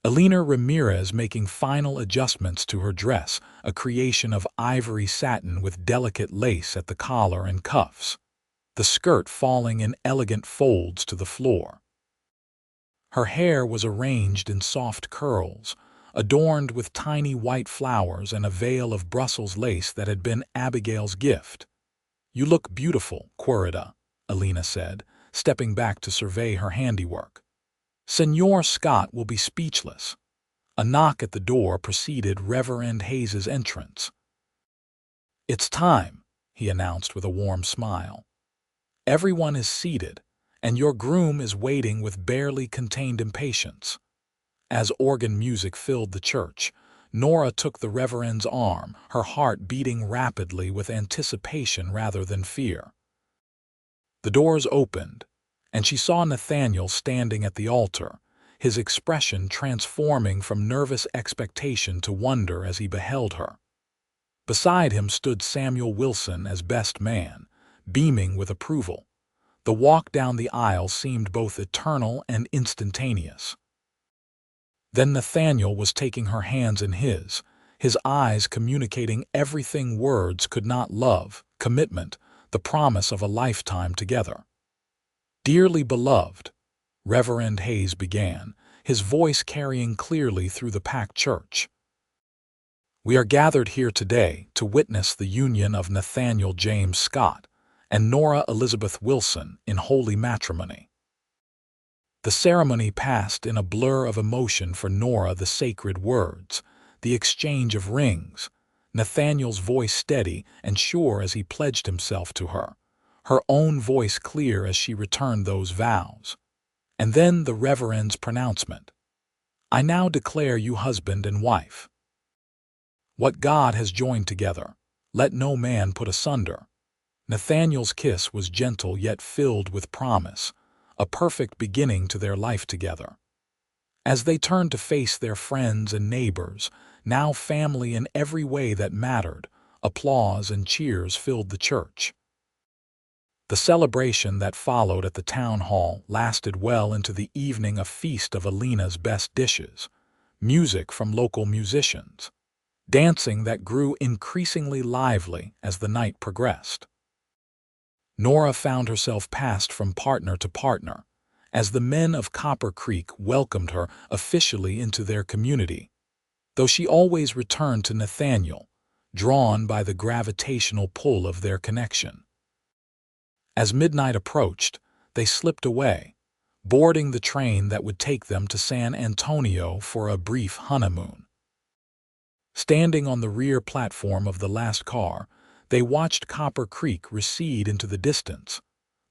Elena Ramirez making final adjustments to her dress, a creation of ivory satin with delicate lace at the collar and cuffs, the skirt falling in elegant folds to the floor. Her hair was arranged in soft curls, adorned with tiny white flowers and a veil of Brussels lace that had been Abigail's gift. "You look beautiful, Querida," Alina said, stepping back to survey her handiwork. "Senor Scott will be speechless." A knock at the door preceded Reverend Hayes's entrance. "It's time," he announced with a warm smile. "Everyone is seated, and your groom is waiting with barely contained impatience." As organ music filled the church, Nora took the Reverend's arm, her heart beating rapidly with anticipation rather than fear. The doors opened, and she saw Nathaniel standing at the altar, his expression transforming from nervous expectation to wonder as he beheld her. Beside him stood Samuel Wilson as best man, beaming with approval. The walk down the aisle seemed both eternal and instantaneous. Then Nathaniel was taking her hands in his eyes communicating everything words could not: love, commitment, the promise of a lifetime together. "Dearly beloved," Reverend Hayes began, his voice carrying clearly through the packed church. "We are gathered here today to witness the union of Nathaniel James Scott and Nora Elizabeth Wilson in holy matrimony." The ceremony passed in a blur of emotion. For Nora, the sacred words, the exchange of rings, Nathaniel's voice steady and sure as he pledged himself to her, her own voice clear as she returned those vows. And then the Reverend's pronouncement: "I now declare you husband and wife. What God has joined together, let no man put asunder." Nathaniel's kiss was gentle yet filled with promise, a perfect beginning to their life together. As they turned to face their friends and neighbors, now family in every way that mattered, applause and cheers filled the church. The celebration that followed at the town hall lasted well into the evening, a feast of Alina's best dishes, music from local musicians, dancing that grew increasingly lively as the night progressed. Nora found herself passed from partner to partner, as the men of Copper Creek welcomed her officially into their community, though she always returned to Nathaniel, drawn by the gravitational pull of their connection. As midnight approached, they slipped away, boarding the train that would take them to San Antonio for a brief honeymoon. Standing on the rear platform of the last car, they watched Copper Creek recede into the distance,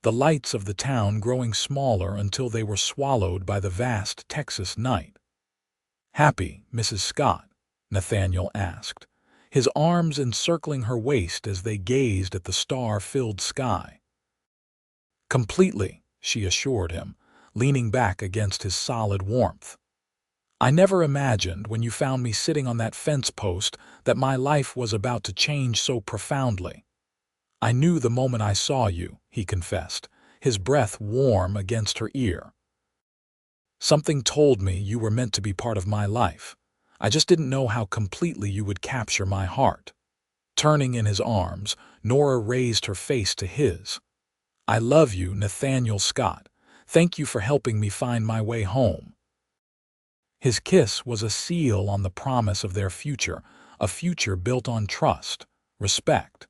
the lights of the town growing smaller until they were swallowed by the vast Texas night. "Happy, Mrs. Scott?" Nathaniel asked, his arms encircling her waist as they gazed at the star-filled sky. "Completely," she assured him, leaning back against his solid warmth. "I never imagined, when you found me sitting on that fence post, that my life was about to change so profoundly." "I knew the moment I saw you," he confessed, his breath warm against her ear. "Something told me you were meant to be part of my life. I just didn't know how completely you would capture my heart." Turning in his arms, Nora raised her face to his. "I love you, Nathaniel Scott. Thank you for helping me find my way home." His kiss was a seal on the promise of their future, a future built on trust, respect,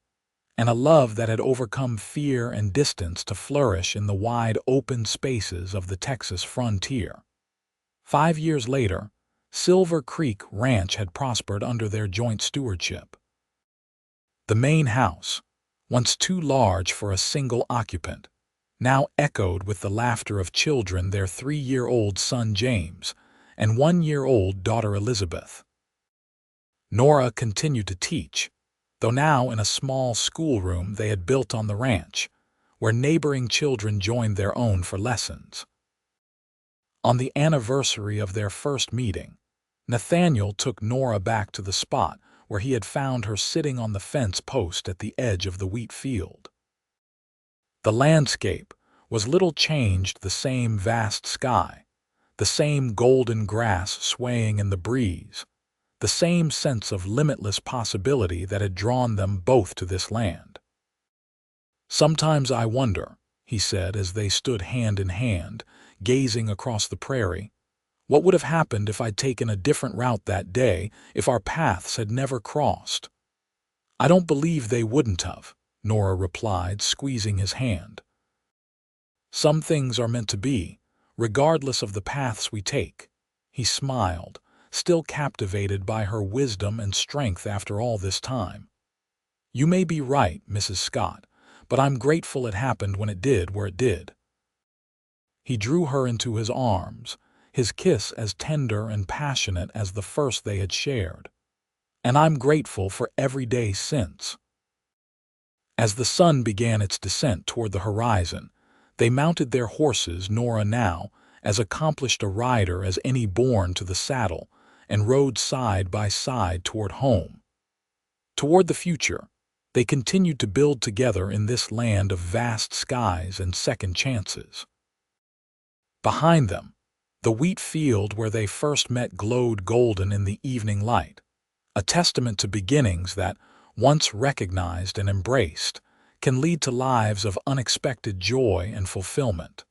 and a love that had overcome fear and distance to flourish in the wide open spaces of the Texas frontier. 5 years later, Silver Creek Ranch had prospered under their joint stewardship. The main house, once too large for a single occupant, now echoed with the laughter of children, their 3-year-old son James and 1-year-old daughter Elizabeth. Nora continued to teach, though now in a small schoolroom they had built on the ranch, where neighboring children joined their own for lessons. On the anniversary of their first meeting, Nathaniel took Nora back to the spot where he had found her sitting on the fence post at the edge of the wheat field. The landscape was little changed, the same vast sky, the same golden grass swaying in the breeze, the same sense of limitless possibility that had drawn them both to this land. "Sometimes I wonder," he said as they stood hand in hand, gazing across the prairie, What would have happened if I'd taken a different route that day, if our paths had never crossed? I don't believe they wouldn't have, Nora replied, squeezing his hand. Some things are meant to be, regardless of the paths we take. He smiled, still captivated by her wisdom and strength after all this time. You may be right, Mrs. Scott, but I'm grateful it happened when it did where it did. He drew her into his arms, his kiss as tender and passionate as the first they had shared. And I'm grateful for every day since. As the sun began its descent toward the horizon, they mounted their horses, Nora now as accomplished a rider as any born to the saddle, and rode side by side toward home. Toward the future, they continued to build together in this land of vast skies and second chances. Behind them, the wheat field where they first met glowed golden in the evening light, a testament to beginnings that, once recognized and embraced, can lead to lives of unexpected joy and fulfillment.